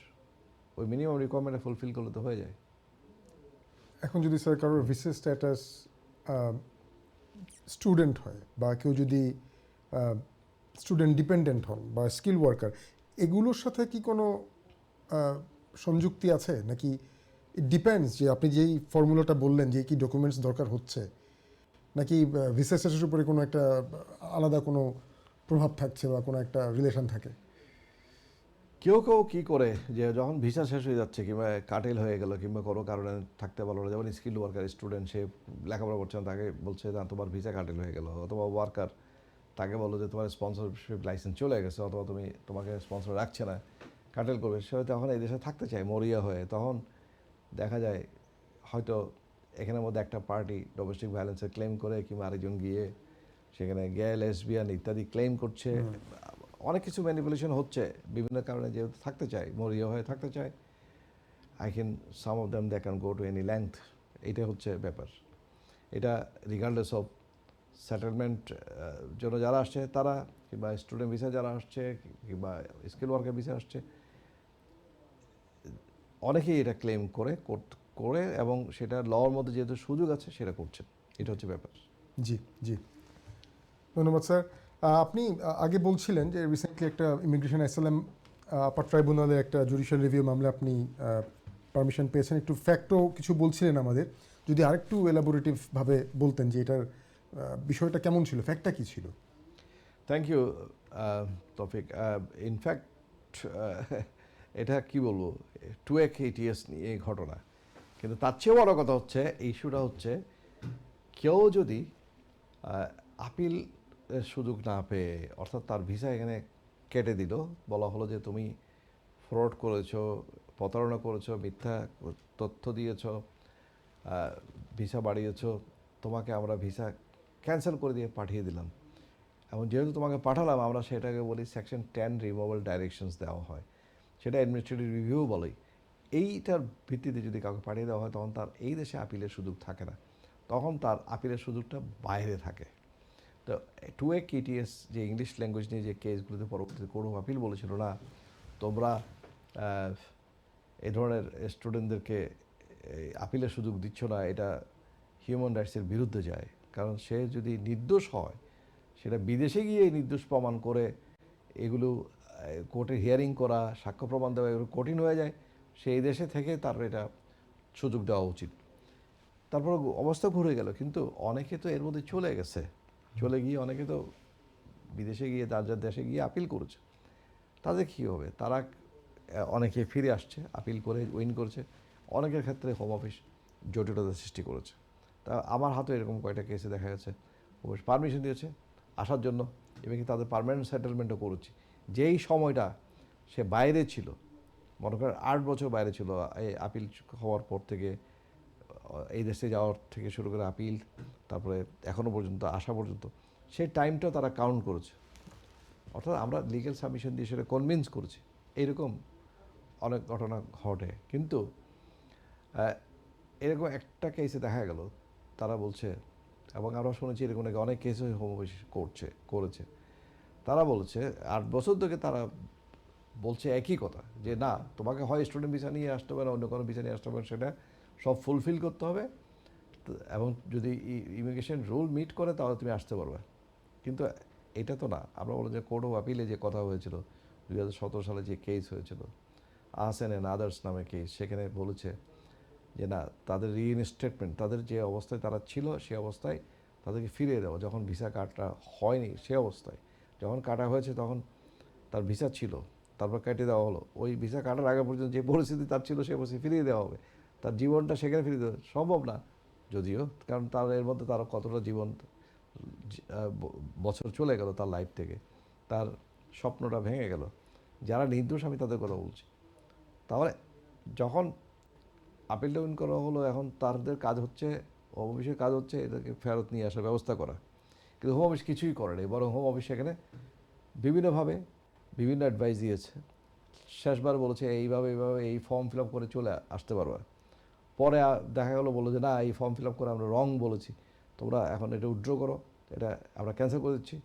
ওই minimum requirement fulfil করলে তো হয়ে যায়। এখন যদি sir কারোর ভিসা স্ট্যাটাস স্টুডেন্ট হয় বা কেউ যদি স্টুডেন্ট ডিপেন্ডেন্ট হন বা স্কিল ওয়ার্কার, এগুলোর সাথে কি কোনো সংযুক্তি আছে নাকি ডিপেন্ডস যে আপনি যেই ফর্মুলাটা বললেন যে কি ডকুমেন্টস দরকার হচ্ছে, নাকি ভিসা স্ট্যাটাসের উপরে কোনো একটা আলাদা কোনো প্রভাব থাকছে বা কোনো একটা রিলেশন থাকে? কেউ কেউ কী করে যে যখন ভিসা শেষ হয়ে যাচ্ছে কিংবা কাটেল হয়ে গেল কিংবা কোনো কারণে থাকতে পারলো না, যেমন স্কিল ওয়ার্কার স্টুডেন্ট, সে লেখাপড়া করছে না, তাকে বলছে না তোমার ভিসা কাটেল হয়ে গেল, অথবা ওয়ার্কার তাকে বলো যে তোমার স্পন্সরশিপ লাইসেন্স চলে গেছে অথবা তোমাকে স্পন্সর রাখছে না, কাটেল করবে, সে তখন এই দেশে থাকতে চায় মরিয়া হয়ে, তখন দেখা যায় হয়তো এখানের মধ্যে একটা পার্টি ডোমেস্টিক ভায়োলেন্সের ক্লেম করে কিংবা আরেকজন গিয়ে সেখানে গে লেসবিয়ান ইত্যাদি ক্লেম করছে, অনেক কিছু ম্যানিপুলেশন হচ্ছে বিভিন্ন কারণে, যেহেতু থাকতে চায় মরিয়া হয়ে থাকতে চায়, I can some of them they can go to any length, এইটা হচ্ছে ব্যাপার। এটা রিগার্ডলেস অফ সেটেলমেন্ট জন্য যারা আসছে তারা, কিংবা স্টুডেন্ট ভিসা যারা আসছে কিংবা স্কিল ওয়ার্কার ভিসা আসছে, অনেকেই এটা ক্লেম করে এবং সেটা লর মধ্যে যেহেতু সুযোগ আছে সেটা করছেন, এটা হচ্ছে ব্যাপার। জি জি, ধন্যবাদ স্যার। আপনি আগে বলছিলেন যে রিসেন্টলি একটা ইমিগ্রেশন অ্যাসাইলাম আপার ট্রাইব্যুনালের একটা জুডিশিয়াল রিভিউ মামলা আপনি পারমিশন পেয়েছেন, একটু ফ্যাক্টও কিছু বলছিলেন আমাদের, যদি আরেকটু এলাবোরেটিভভাবে বলতেন যে এটার বিষয়টা কেমন ছিল, ফ্যাক্টটা কী ছিল? থ্যাংক ইউ তৌফিক। ইনফ্যাক্ট এটা কি বলবো, 2A KTS নিয়ে এই ঘটনা, কিন্তু তার চেয়েও বড় কথা হচ্ছে ইস্যুটা হচ্ছে কেউ যদি আপিল সুযোগ না পেয়ে, অর্থাৎ তার ভিসা এখানে কেটে দিল, বলা হলো যে তুমি ফ্রড করেছো, প্রতারণা করেছো, মিথ্যা তথ্য দিয়েছো, ভিসা বাড়িয়েছো, তোমাকে আমরা ভিসা ক্যান্সেল করে দিয়ে পাঠিয়ে দিলাম, এবং যেহেতু তোমাকে পাঠালাম আমরা সেটাকে বলি সেকশন 10 রিমুভাল ডাইরেকশনস দেওয়া হয়, সেটা অ্যাডমিনিস্ট্রেটিভ রিভিউ বলে। এইটার ভিত্তিতে যদি কাউকে পাঠিয়ে দেওয়া হয় তখন তার এই দেশে আপিলের সুযোগ থাকে না, তখন তার আপিলের সুযোগটা বাইরে থাকে। তো 2A KTS যে ইংলিশ ল্যাঙ্গুয়েজ নিয়ে যে কেসগুলোতে পরবর্তীতে কোর্ট অফ আপিল বলেছিল না তোমরা এই ধরনের স্টুডেন্টদেরকে আপিলের সুযোগ দিচ্ছ না, এটা হিউম্যান রাইটসের বিরুদ্ধে যায়, কারণ সে যদি নির্দোষ হয় সেটা বিদেশে গিয়ে নির্দোষ প্রমাণ করে এগুলো কোর্টে হিয়ারিং করা, সাক্ষ্য প্রমাণ দেওয়া এগুলো কঠিন হয়ে যায়, সেই দেশে থেকে তার এটা সুযোগ দেওয়া উচিত। তারপর অবস্থা ঘুরে গেল, কিন্তু অনেকে তো এর মধ্যে চলে গেছে, চলে গিয়ে অনেকে তো বিদেশে গিয়ে যার যার দেশে গিয়ে আপিল করেছে, তাদের কী হবে, তারা অনেকে ফিরে আসছে আপিল করে উইন করেছে, অনেকের ক্ষেত্রে হোম অফিস জটিলতা সৃষ্টি করেছে। তা আমার হাতে এরকম কয়েকটা কেসে দেখা গেছে পারমিশন দিয়েছে আসার জন্য, এবং কি তাদের পার্মানেন্ট সেটেলমেন্টও করেছি, যেই সময়টা সে বাইরে ছিল, মনে করেন 8 বছর বাইরে ছিল, এই আপিল হওয়ার পর থেকে এই দেশে যাওয়ার থেকে শুরু করে আপিল, তারপরে এখনও পর্যন্ত আসা পর্যন্ত, সেই টাইমটাও তারা কাউন্ট করেছে, অর্থাৎ আমরা লিগ্যাল সাবমিশন দিয়ে সেটা কনভিন্স করেছি। এইরকম অনেক ঘটনা ঘটে, কিন্তু এরকম একটা কেসে দেখা গেল তারা বলছে, এবং আমরা শুনেছি এরকম অনেক কেসে হোম অফিস করেছে, তারা বলছে 8 বছর থেকে তারা বলছে একই কথা যে না তোমাকে হয় স্টুডেন্ট ভিসা নিয়ে আসতে হবে না অন্য কোনো ভিসা নিয়ে আসতে হবে, সেটা সব ফুলফিল করতে হবে, এবং যদি ইমিগ্রেশন রুল মিট করে তাহলে তুমি আসতে পারবে। কিন্তু এটা তো না, আমরা বললাম যে কোর্ট অফ আপিলে যে কথা হয়েছিল 2017 সালে যে কেস হয়েছিল আহসেন অ্যান্ড আদার্স নামে কেস, সেখানে বলেছে যে না তাদের রিইনস্টেটমেন্ট, তাদের যে অবস্থায় তারা ছিল সে অবস্থায় তাদেরকে ফিরিয়ে দেওয়া, যখন ভিসা কাটা হয়নি সে অবস্থায়, যখন কাটা হয়েছে তখন তার ভিসা ছিল তারপর কেটে দেওয়া হলো, ওই ভিসা কাটার আগে পর্যন্ত যে পরিস্থিতি তার ছিল সে পরিস্থিতি ফিরিয়ে দেওয়া হবে, তার জীবনটা সেখানে ফিরিয়ে দেওয়া সম্ভব না যদিও, কারণ তার এর মধ্যে তারও কতটা জীবন বছর চলে গেল তার লাইফ থেকে, তার স্বপ্নটা ভেঙে গেল। যারা নির্দোষ আমি তাদের কথা বলছি। তাহলে যখন আপিল ডাউন করা হলো, এখন তাদের কাজ হচ্ছে, অফিসের কাজ হচ্ছে এদেরকে ফেরত নিয়ে আসার ব্যবস্থা করা, কিন্তু হোম অফিস কিছুই করেনি, বরং হোম অফিস সেখানে বিভিন্নভাবে বিভিন্ন অ্যাডভাইস দিয়েছে। শেষবার বলেছে এইভাবে এই ফর্ম ফিল আপ করে চলে আসতে পারবে। পরে দেখা গেলো বললো যে না, এই ফর্ম ফিল আপ করে আমরা রং বলেছি, তোমরা এখন এটা উইথড্র করো, এটা আমরা ক্যান্সেল করে দিচ্ছি,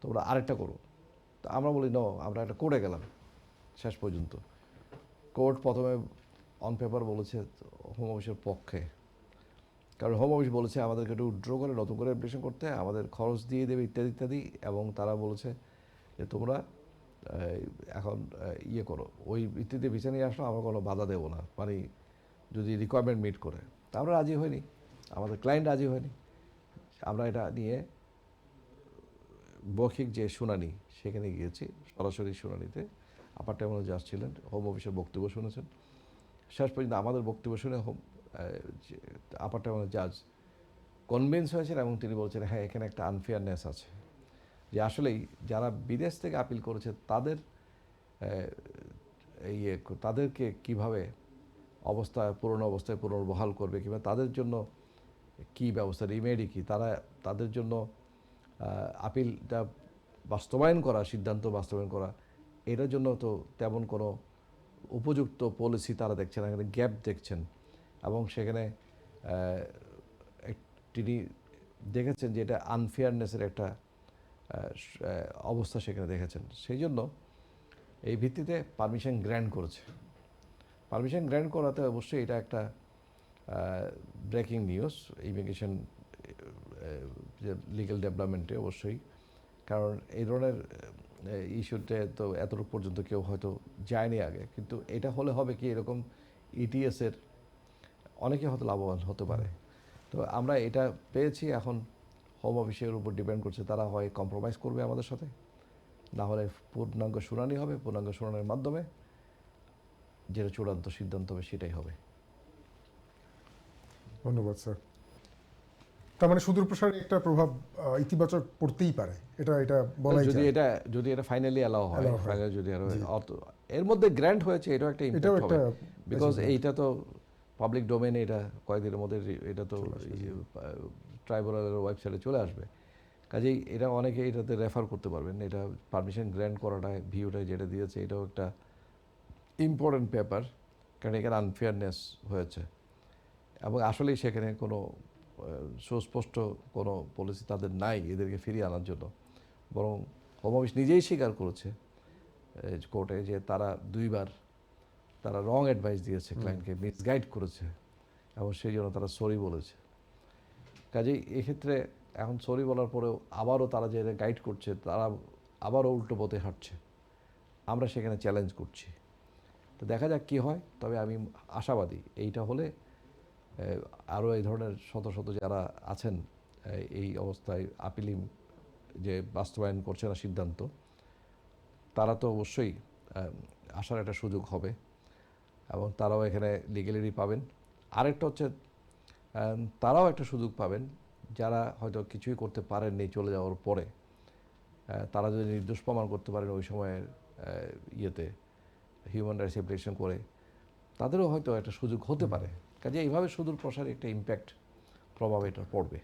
তোমরা আরেকটা করো। তো আমরা বলি নো, আমরা একটা কোর্টে গেলাম। শেষ পর্যন্ত কোর্ট প্রথমে অন পেপার বলেছে হোম অফিসের পক্ষে, কারণ হোম অফিস বলেছে আমাদেরকে একটু উইথড্র করে নতুন করে অ্যাপ্লিকেশন করতে, আমাদের খরচ দিয়ে দেবে ইত্যাদি ইত্যাদি, এবং তারা বলেছে যে তোমরা এখন ইয়ে করো, ওই ভিত্তিতে ভিসা নিয়ে আসলো, আমরা কোনো বাধা দেবো না, মানে যদি রিকোয়ারমেন্ট মিট করে। তা আমরা রাজি হইনি, আমাদের ক্লায়েন্ট রাজি হয়নি। আমরা এটা নিয়ে মৌখিক যে শুনানি সেখানে গিয়েছি, সরাসরি শুনানিতে আপার ট্রাইব্যুনাল জাজ ছিলেন, হোম অফিসের বক্তব্য শুনেছেন। শেষ পর্যন্ত আমাদের বক্তব্য শুনে আপার ট্রাইব্যুনাল জাজ কনভিন্স হয়েছেন এবং তিনি বলছেন হ্যাঁ, এখানে একটা আনফেয়ারনেস আছে, যে আসলেই যারা বিদেশ থেকে আপিল করেছে তাদের তাদেরকে কিভাবে পুরনো অবস্থায় পুনর্বহাল করবে, কিংবা তাদের জন্য কি ব্যবস্থা, রিমেডি কি, তাদের জন্য আপিলটা বাস্তবায়ন করা, সিদ্ধান্ত বাস্তবায়ন করা, এটার জন্য তো তেমন কোনো উপযুক্ত পলিসি তারা দেখছেন, এখানে গ্যাপ দেখছেন। এবং সেখানে তিনি দেখেছেন যে এটা আনফেয়ারনেসের একটা অবস্থা সেখানে দেখেছেন। সেই জন্য এই ভিত্তিতে পারমিশন গ্র্যান্ট করেছে। পারমিশন গ্র্যান্ট করাতে অবশ্যই এটা একটা ব্রেকিং নিউজ ইমিগ্রেশন লিগ্যাল ডেভেলপমেন্টে অবশ্যই, কারণ এই ধরনের ইস্যুতে তো এতটুকু পর্যন্ত কেউ হয়তো যায়নি আগে। কিন্তু এটা হলে হবে কি, এরকম ইটিএসের অনেকে হয়তো লাভবান হতে পারে। তো আমরা এটা পেয়েছি, এখন হোম অফিসের উপর ডিপেন্ড করছে, তারা হয় কম্প্রোমাইজ করবে আমাদের সাথে, না হলে পূর্ণাঙ্গ শুনানি হবে, পূর্ণাঙ্গ শুনানির মাধ্যমে যেটা চূড়ান্ত সিদ্ধান্ত হবে সেটাই হবে। ধন্যবাদ স্যার। তার মানে সুদূর প্রসারী একটা প্রভাব ইতিবাচক পড়তেই পারে, এটা বলাই যায়। যদি এটা ফাইনালি অ্যালাউ হয়, Allow হয়। ফাইনালি যদি এর মধ্যে গ্র্যান্ট হয়েছে, এটাও একটা এটাও ইম্প্যাক্ট হবে, একটা বিকজ এইটা তো পাবলিক ডোমেনে, এটা কয়েকদিনের মধ্যে এটা তো ট্রাইব্যুনালের ওয়েবসাইটে চলে আসবে। কাজেই এটা অনেকে এটাতে রেফার করতে পারবেন। এটা পারমিশন গ্র্যান্ট করাটা, ভিউটা যেটা দিয়েছে, এটাও একটা ইম্পর্টেন্ট পেপার, কারণ এখানে আনফেয়ারনেস হয়েছে এবং আসলেই সেখানে কোনো সুস্পষ্ট কোনো পলিসি তাদের নাই এদেরকে ফিরিয়ে আনার জন্য। বরং হোম অফিস নিজেই স্বীকার করেছে কোর্টে যে তারা দুইবার তারা রং অ্যাডভাইস দিয়েছে, ক্লায়েন্টকে মিসগাইড করেছে, এবং সেই জন্য তারা সরি বলেছে। কাজেই এক্ষেত্রে এখন সরি বলার পরেও আবারও তারা যে গাইড করছে, তারা আবারও উল্টো পথে হাঁটছে। আমরা সেখানে চ্যালেঞ্জ করছি। তো দেখা যাক কী হয়। তবে আমি আশাবাদী, এইটা হলে আরও এই ধরনের শত শত যারা আছেন এই অবস্থায় আপিলিং যে বাস্তবায়ন করছে না সিদ্ধান্ত, তারা তো অবশ্যই আসার একটা সুযোগ হবে এবং তারাও এখানে লিগ্যালিটি পাবেন। আরেকটা হচ্ছে তারাও একটা সুযোগ পাবেন যারা হয়তো কিছুই করতে পারেননি চলে যাওয়ার পরে, তারা যদি নির্দোষ প্রমাণ করতে পারেন ওই সময়ের ইয়েতে হিউম্যান রাইটস অ্যাপ্লিকেশন করে, তাদেরও হয়তো একটা সুযোগ হতে পারে। কাজে এইভাবে সুদূর প্রসারী একটা ইম্প্যাক্ট প্রভাব এটা পড়বে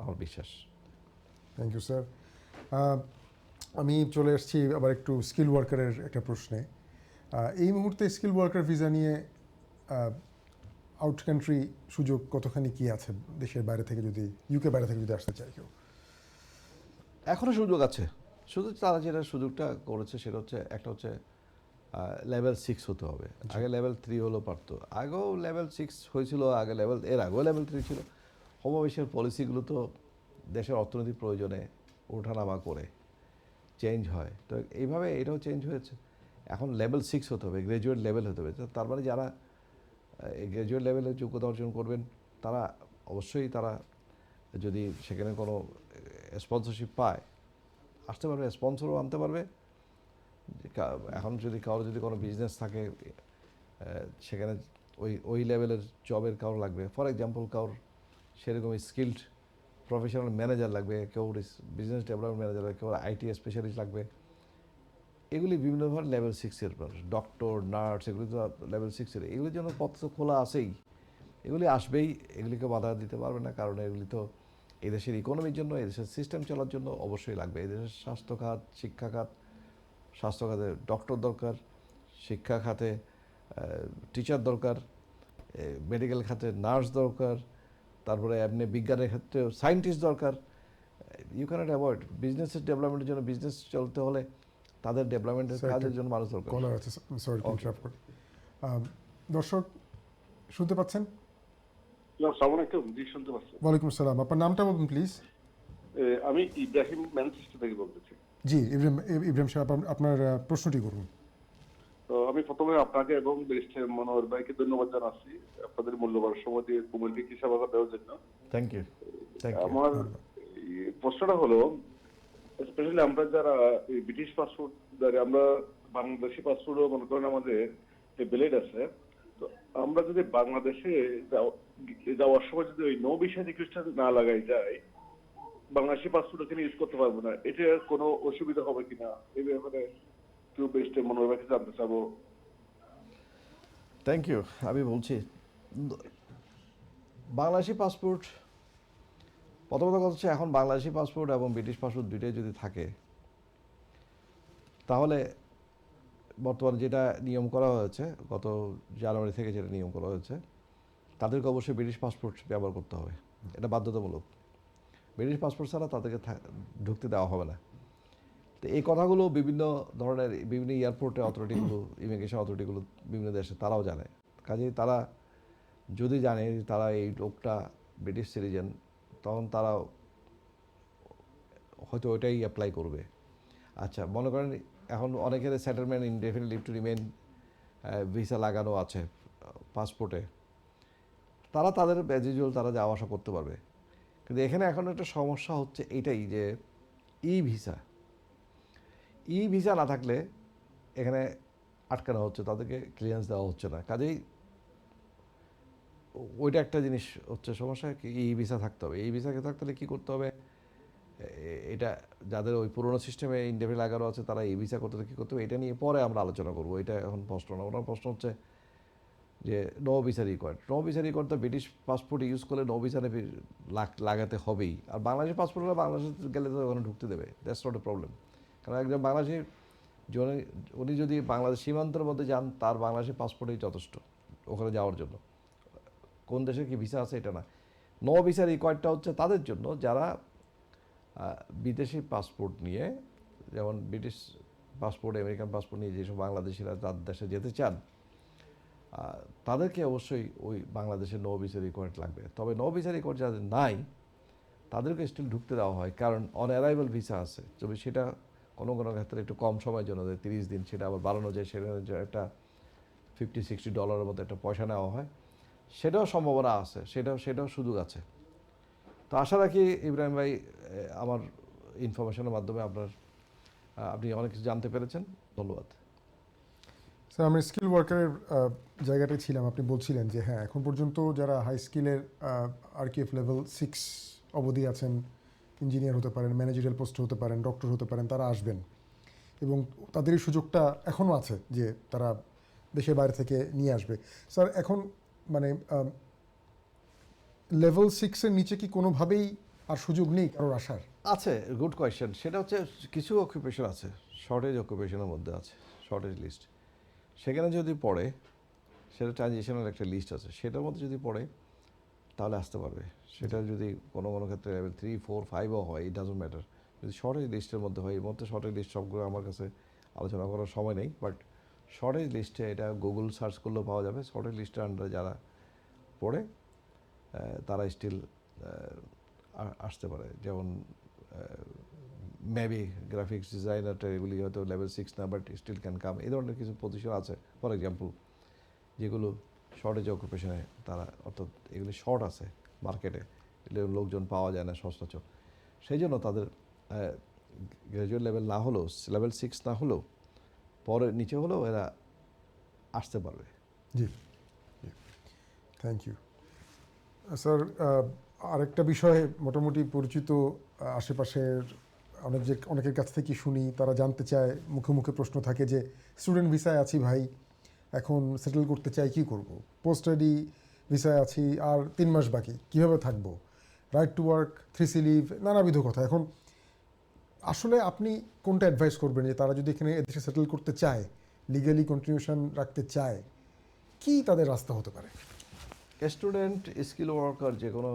আমার বিশ্বাস। Thank you sir. আমি চলে এসেছি আবার একটু স্কিল ওয়ার্কারের একটা প্রশ্নে। এই মুহূর্তে স্কিল ওয়ার্কার ভিসা নিয়ে আউট কান্ট্রি সুযোগ কতখানি কি আছে, দেশের বাইরে থেকে যদি, ইউকে বাইরে থেকে যদি আসতে চাই কেউ? এখনও সুযোগ আছে, শুধু তারা যেটা সুযোগটা করেছে সেটা হচ্ছে একটা হচ্ছে লেভেল 6 হতে হবে। আগে লেভেল 3 হলেও পারতো, আগেও লেভেল 6 হয়েছিল, আগে এর আগেও লেভেল 3 ছিল। হোম অফিসের পলিসিগুলো তো দেশের অর্থনৈতিক প্রয়োজনে ওঠানামা করে চেঞ্জ হয়, তো এইভাবে এটাও চেঞ্জ হয়েছে। এখন লেভেল 6 হতে হবে, গ্র্যাজুয়েট লেভেল হতে হবে। তার মানে যারা এই গ্র্যাজুয়েট লেভেলে যোগ্যতা অর্জন করবেন, তারা অবশ্যই তারা যদি সেখানে কোনো স্পন্সরশিপ পায় আসতে পারবে, স্পন্সরও আনতে পারবে। এখন যদি কোনো বিজনেস থাকে, সেখানে ওই লেভেলের জবের কারো লাগবে, ফর এক্সাম্পল কারোর সেরকম স্কিল্ড প্রফেশনাল ম্যানেজার লাগবে, কেউ বিজনেস ডেভেলপমেন্ট ম্যানেজার লাগবে, কেউ আইটি স্পেশালিস্ট লাগবে। এগুলি বিভিন্ন ধরনের লেভেল 6-এর, ডক্টর, নার্স, এগুলি তো লেভেল 6-এর। এগুলির জন্য পথ তো খোলা আছেই, এগুলি আসবেই, এগুলিকে বাধা দিতে পারবে না, কারণ এগুলি তো এই দেশের ইকোনমির জন্য, এই দেশের সিস্টেম চলার জন্য অবশ্যই লাগবে। এই দেশের স্বাস্থ্য খাত, শিক্ষা খাত, স্বাস্থ্য খাতে ডক্টর দরকার, শিক্ষা খাতে টিচার দরকার, মেডিকেল খাতে নার্স দরকার, তারপরে এমনি বিজ্ঞানের ক্ষেত্রে সায়েন্টিস্ট দরকার। ইউ ক্যানট অ্যাভয়েড বিজনেসের ডেভেলপমেন্টের জন্য, বিজনেস চলতে হলে তাদের ডেভেলপমেন্টের Sir, কাজের জন্য মানুষ দরকার। কলার আছে, সরি ইন্টারাপ্ট করি। দর্শক শুনতে পাচ্ছেন? আসসালামু আলাইকুম, জি শুনতে পাচ্ছি। ওয়ালাইকুম আসসালাম, আপনার নামটা বলুন প্লিজ। আমি ইব্রাহিম ম্যানচেস্টার থেকে বলতেছি। জি ইব্রাহিম সাহেব, আপনার প্রশ্নটি করুন। তো আমি প্রথমে আপনাকে এবং ব্যারিস্টার মনোহর ভাইকে ধন্যবাদ জানাচ্ছি আপনাদের মূল্যবান সময় দিয়ে কমিউনিটি সেবা দেওয়ার জন্য। Thank you, thank you. আমার প্রশ্নটা হলো, স্পেশালি আমরা যারা এই ব্রিটিশ পাসপোর্ট দ্বারা, আমরা বাংলাদেশি পাসপোর্টও মনে করেন আমাদের ভ্যালিড আছে, তো আমরা যদি বাংলাদেশে যাওয়ার সময় যদি ওই নো ভিসা রিকোয়েস্ট না লাগাই যায়, বাংলাদেশি পাসপোর্ট এখানে ইউজ করতে পারবো না, এটা কোনো অসুবিধা হবে কিনা এই ব্যাপারে একটু বেস্টে মনোর ভাইকে জানতে চাবো। Thank you. আমি বলছি, বাংলাদেশি পাসপোর্ট, প্রথমত কথা হচ্ছে এখন বাংলাদেশি পাসপোর্ট এবং ব্রিটিশ পাসপোর্ট দুইটাই যদি থাকে, তাহলে বর্তমানে যেটা নিয়ম করা হয়েছে, গত জানুয়ারি থেকে যেটা নিয়ম করা হয়েছে, তাদেরকে অবশ্যই ব্রিটিশ পাসপোর্ট ব্যবহার করতে হবে। এটা বাধ্যতামূলক। ব্রিটিশ পাসপোর্ট ছাড়া তাদেরকে ঢুকতে দেওয়া হবে না। তো এই কথাগুলো বিভিন্ন ধরনের বিভিন্ন এয়ারপোর্টে অথরিটিগুলো, ইমিগ্রেশন অথরিটিগুলো বিভিন্ন দেশে তারাও জানে। কাজেই তারা যদি জানে তারা এই লোকটা ব্রিটিশ সিটিজেন, তখন তারা হয়তো ওইটাই অ্যাপ্লাই করবে। আচ্ছা, মনে করেন এখন অনেকের settlement, indefinite leave to remain visa লাগানো আছে পাসপোর্টে, তারা তাদের অ্যাজ ইউজুয়াল তারা যাওয়া আসা করতে পারবে। কিন্তু এখানে এখন একটা সমস্যা হচ্ছে এইটাই যে ই ভিসা না থাকলে এখানে আটকানো হচ্ছে, তাদেরকে ক্লিয়ারেন্স দেওয়া হচ্ছে না। কাজেই ওইটা একটা জিনিস হচ্ছে সমস্যা, কি ই ভিসা থাকতে হবে। এই ভিসাকে থাকতে হলে কী করতে হবে, এটা যাদের ওই পুরোনো সিস্টেমে ইনডেফিনিট লাগানো আছে তারা এই ভিসা করতে হলে কী করতে হবে, এটা নিয়ে পরে আমরা আলোচনা করবো। এটা এখন প্রশ্ন না, ওনার প্রশ্ন হচ্ছে যে no visa required. No visa required তো ব্রিটিশ পাসপোর্ট ইউজ করলে নো ভিসা লাগাতে হবেই। আর বাংলাদেশি পাসপোর্ট হলে বাংলাদেশে গেলে তো ওখানে ঢুকতে দেবে, দ্যাটস নট এ প্রবলেম। কারণ একজন বাংলাদেশি উনি যদি বাংলাদেশ সীমান্তের মধ্যে যান, তার বাংলাদেশি পাসপোর্টই যথেষ্ট ওখানে যাওয়ার জন্য। কোন দেশে কি ভিসা আছে এটা না। নো ভিসা রিকোয়ার্ডটা হচ্ছে তাদের জন্য যারা বিদেশি পাসপোর্ট নিয়ে, যেমন ব্রিটিশ পাসপোর্ট, আমেরিকান পাসপোর্ট নিয়ে যেসব বাংলাদেশিরা তার দেশে যেতে চান, তাদেরকে অবশ্যই ওই বাংলাদেশের নো ভিসা রিকোয়ার্ড লাগবে। তবে নো ভিসা রিকোয়ার্ড যাদের নাই তাদেরকে স্টিল ঢুকতে দেওয়া হয়, কারণ অন অ্যারাইভাল ভিসা আছে। তবে সেটা কোনো কোনো ক্ষেত্রে একটু কম সময়ের জন্য, 30 দিন, সেটা আবার বাড়ানো যায়, সেটা একটা $50-60 মতো একটা পয়সা নেওয়া হয়, সেটাও সম্ভাবনা আছে, সেটাও সুযোগ আছে। তো আশা রাখি ইব্রাহিম ভাই, আমার ইনফরমেশনের মাধ্যমে আপনি অনেক কিছু জানতে পেরেছেন। ধন্যবাদ। স্যার, আমি স্কিল ওয়ার্কারের জায়গাটায় ছিলাম। আপনি বলছিলেন যে হ্যাঁ, এখন পর্যন্ত যারা হাই স্কিলের RQF লেভেল 6 অবধি আছেন, ইঞ্জিনিয়ার হতে পারেন, ম্যানেজারিয়াল পোস্ট হতে পারেন, ডক্টর হতে পারেন, তারা আসবেন এবং তাদের এই সুযোগটা এখনও আছে যে তারা দেশের বাইরে থেকে নিয়ে আসবে। স্যার, এখন মানে লেভেল 6-এর নিচে কি কোনোভাবেই আর সুযোগ নেই কারোর আসার? আছে, গুড কোয়েশ্চেন। সেটা হচ্ছে কিছু অকুপেশন আছে, শর্টেজ অকুপেশনের মধ্যে আছে, শর্টেজ লিস্ট। সেখানে যদি পড়ে, সেটা ট্রানজিশনাল একটা লিস্ট আছে, সেটার মধ্যে যদি পড়ে তাহলে আসতে পারবে। সেটা যদি কোনো কোনো ক্ষেত্রে লেভেল 3, 4, 5ও হয়, ইট ডাজন্ট ম্যাটার। যদি শর্টেজ লিস্টের মধ্যে হয়, এর মধ্যে শর্টেজ লিস্ট সবগুলো আমার কাছে আলোচনা করার সময় নেই, বাট শর্টেজ লিস্টে এটা গুগল সার্চ করলেও পাওয়া যাবে। শর্টেজ লিস্টের আন্ডারে যারা পড়ে তারা স্টিল আসতে পারে। যেমন মেবি গ্রাফিক্স ডিজাইনারটা, এগুলি হয়তো লেভেল 6 না, বাট স্টিল ক্যান কাম। এই ধরনের কিছু পজিশন আছে, ফর এক্সাম্পল, যেগুলো শর্টেজ অকুপেশনে তারা, অর্থাৎ এগুলি শর্ট আছে মার্কেটে, লোকজন পাওয়া যায় না সচরাচর। সেই জন্য তাদের গ্র্যাজুয়েট লেভেল না হলেও, লেভেল 6 না হলেও, পরে নিচে হলেও এরা আসতে পারবে। জি, থ্যাংক ইউ স্যার। আরেকটা বিষয়ে মোটামুটি পরিচিত, আশেপাশের অনেকের কাছ থেকে শুনি, তারা জানতে চায়, মুখে মুখে প্রশ্ন থাকে যে স্টুডেন্ট ভিসায় আছি ভাই, এখন সেটেল করতে চাই, কি করব? পোস্ট স্টাডি ভিসায় আছি, আর 3 মাস বাকি, কীভাবে থাকবো? Right to work, 3C leave, নানাবিধ কথা। এখন আসলে আপনি কোনটা অ্যাডভাইস করবেন যে তারা যদি এখানে এদেশে সেটেল করতে চায়, লিগালি কন্টিনিউশন রাখতে চায়, কি তাদের রাস্তা হতে পারে? স্টুডেন্ট, স্কিল ওয়ার্কার, যে কোনো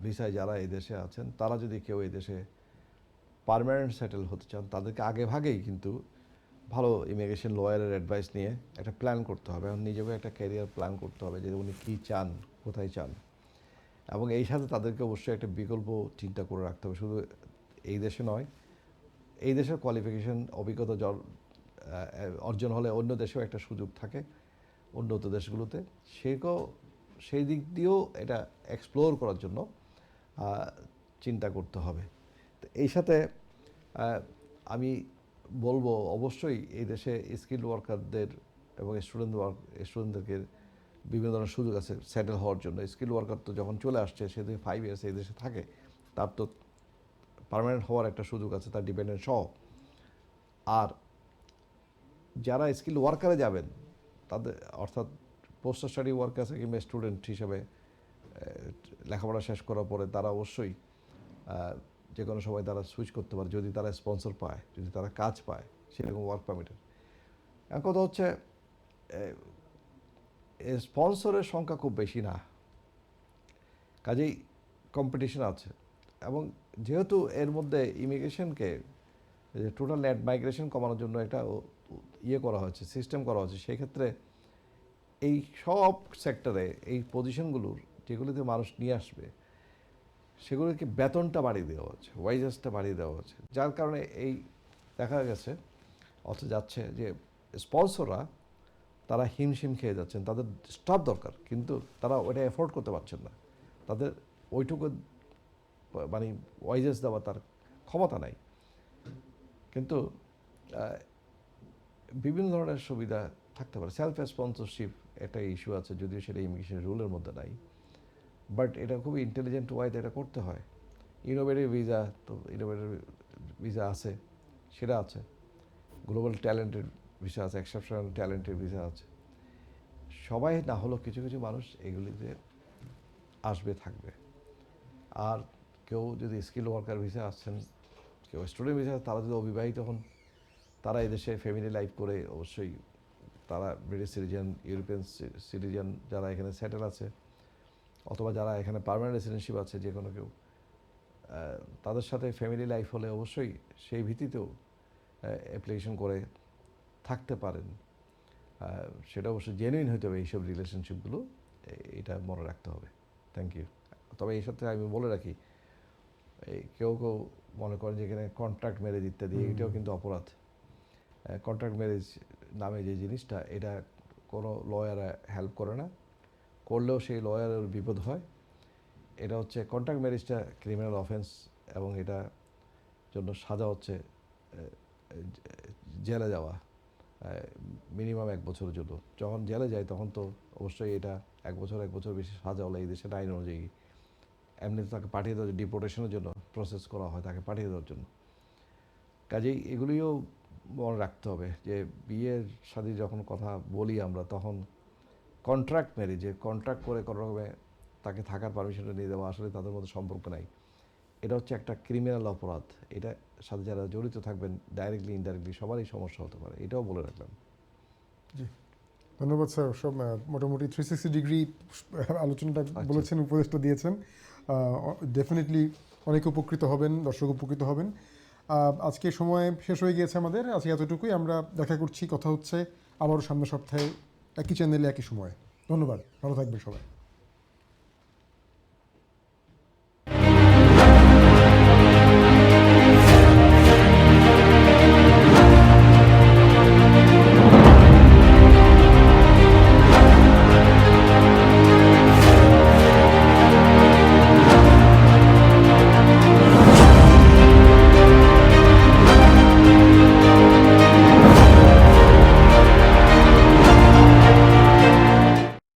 ভিসায় যারা এই দেশে আছেন, তারা যদি কেউ এই দেশে পার্মানেন্ট সেটেল হতে চান, তাদেরকে আগে ভাগেই কিন্তু ভালো ইমিগ্রেশন লয়ারের অ্যাডভাইস নিয়ে একটা প্ল্যান করতে হবে। এবং নিজেকে একটা ক্যারিয়ার প্ল্যান করতে হবে যে উনি কী চান, কোথায় চান। এবং এই সাথে তাদেরকে অবশ্যই একটা বিকল্প চিন্তা করে রাখতে হবে। শুধু এই দেশে নয়, এই দেশের কোয়ালিফিকেশন, অভিজ্ঞতা অর্জন হলে অন্য দেশেও একটা সুযোগ থাকে উন্নত দেশগুলোতে। সেই দিক দিয়েও এটা এক্সপ্লোর করার জন্য চিন্তা করতে হবে। তো এই সাথে আমি বলবো অবশ্যই এই দেশে স্কিল ওয়ার্কারদের এবং স্টুডেন্টদেরকে বিভিন্ন ধরনের সুযোগ আছে সেটেল হওয়ার জন্য। স্কিল ওয়ার্কার তো যখন চলে আসছে, সে যদি 5 ইয়ার্স এই দেশে থাকে, তার তো পার্মানেন্ট হওয়ার একটা সুযোগ আছে, তার ডিপেন্ডেন্ট সহ। আর যারা স্কিল ওয়ার্কারে যাবেন, তাদের অর্থাৎ পোস্ট স্টাডি ওয়ার্কার কিংবা স্টুডেন্ট হিসেবে লেখাপড়া শেষ করার পরে তারা অবশ্যই যে কোনো সময় তারা সুইচ করতে পারে যদি তারা স্পন্সর পায়, যদি তারা কাজ পায় সেরকম ওয়ার্ক পারমিটের। এখন কথা হচ্ছে স্পন্সরের সংখ্যা খুব বেশি না, কাজেই কম্পিটিশন আছে। এবং যেহেতু এর মধ্যে ইমিগ্রেশনকে টোটাল নেট মাইগ্রেশন কমানোর জন্য একটা করা হয়েছে, সিস্টেম করা হয়েছে, সেই ক্ষেত্রে এই সব সেক্টরে এই পজিশনগুলোর যেগুলিতে মানুষ নিয়ে আসবে সেগুলোকে বেতনটা বাড়িয়ে দেওয়া হচ্ছে, ওয়াইজেসটা বাড়িয়ে দেওয়া হচ্ছে। যার কারণে এই দেখা গেছে যাচ্ছে যে স্পন্সররা তারা হিমশিম খেয়ে যাচ্ছেন, তাদের স্টাফ দরকার কিন্তু তারা ওইটা এফোর্ড করতে পারছেন না, তাদের ওইটুকু মানে ওয়াইজেস দেওয়া তার ক্ষমতা নাই। কিন্তু বিভিন্ন ধরনের সুবিধা থাকতে পারে। সেলফ স্পন্সরশিপ একটা ইস্যু আছে, যদিও সেটা ইমিগ্রেশন রুলের মধ্যে নাই, বাট এটা খুবই ইন্টেলিজেন্ট ওয়াইতে এটা করতে হয়। ইনোভেটিভ ভিসা, তো ইনোভেটিভ ভিসা আছে, সেটা আছে। গ্লোবাল ট্যালেন্টেড ভিসা আছে, এক্সেপশনাল ট্যালেন্টেড ভিসা আছে। সবাই না হলেও কিছু কিছু মানুষ এগুলিতে আসবে, থাকবে। আর কেউ যদি স্কিল ওয়ার্কার ভিসা আসছেন, কেউ স্টুডেন্ট ভিসা, তারা যদি অবিবাহিত হন, তারা এদেশে ফ্যামিলি লাইফ করে অবশ্যই তারা ব্রিটিশ সিটিজেন, ইউরোপিয়ান সিটিজেন যারা এখানে সেটেল আছে, অথবা যারা এখানে পার্মানেন্ট রেসিডেন্টশিপ আছে, যে কোনো কেউ, তাদের সাথে ফ্যামিলি লাইফ হলে অবশ্যই সেই ভিত্তিতেও অ্যাপ্লিকেশন করে থাকতে পারেন। সেটা অবশ্যই জেনুইন হতে হবে এইসব রিলেশনশিপগুলো, এটা মনে রাখতে হবে। Thank you. তবে এই সাথে আমি বলে রাখি, কেউ কেউ মনে করেন যে এখানে কন্ট্রাক্ট ম্যারেজ ইত্যাদি, এটাও কিন্তু অপরাধ। কন্ট্রাক্ট ম্যারেজ নামে যে জিনিসটা, এটা কোনো লয়ার হেল্প করে না, করলেও সেই লয়ারের বিপদ হয়। এটা হচ্ছে কন্ট্রাক্ট ম্যারেজটা ক্রিমিনাল অফেন্স, এবং এটা জন্য সাজা হচ্ছে জেলে যাওয়া, মিনিমাম 1 বছরের জন্য। যখন জেলে যায় তখন তো অবশ্যই এটা 1 বছর বেশি সাজা হলে এই দেশের আইন অনুযায়ী এমনিতে তাকে পাঠিয়ে দেওয়ার, ডিপোর্টেশনের জন্য প্রসেস করা হয় তাকে পাঠিয়ে দেওয়ার জন্য। কাজেই এগুলিও মনে রাখতে হবে যে বিয়ের সাথে যখন কথা বলি আমরা, তখন কন্ট্রাক্ট ম্যারেজে কন্ট্রাক্ট করে কোনো রকমে তাকে থাকার পারমিশনটা নিয়ে দেওয়া, আসলে তাদের মধ্যে সম্পর্ক নাই। এটা হচ্ছে একটা ক্রিমিনাল অপরাধ। এটা সাথে যারা জড়িত থাকবেন ডাইরেক্টলি ইনডাইরেক্টলি সবারই সমস্যা হতে পারে, এটাও বলে রাখলাম। জি, ধন্যবাদ স্যার। সব মোটামুটি 360 ডিগ্রি আলোচনাটা বলেছেন, উপদেশটা দিয়েছেন। ডেফিনেটলি অনেকে উপকৃত হবেন, দর্শক উপকৃত হবেন। আজকে সময় শেষ হয়ে গিয়েছে আমাদের, আজকে এতটুকুই। আমরা দেখা করছি, কথা হচ্ছে আবারও সামনের সপ্তাহে একই চ্যানেলে একই সময়ে। ধন্যবাদ, ভালো থাকবেন সবাই।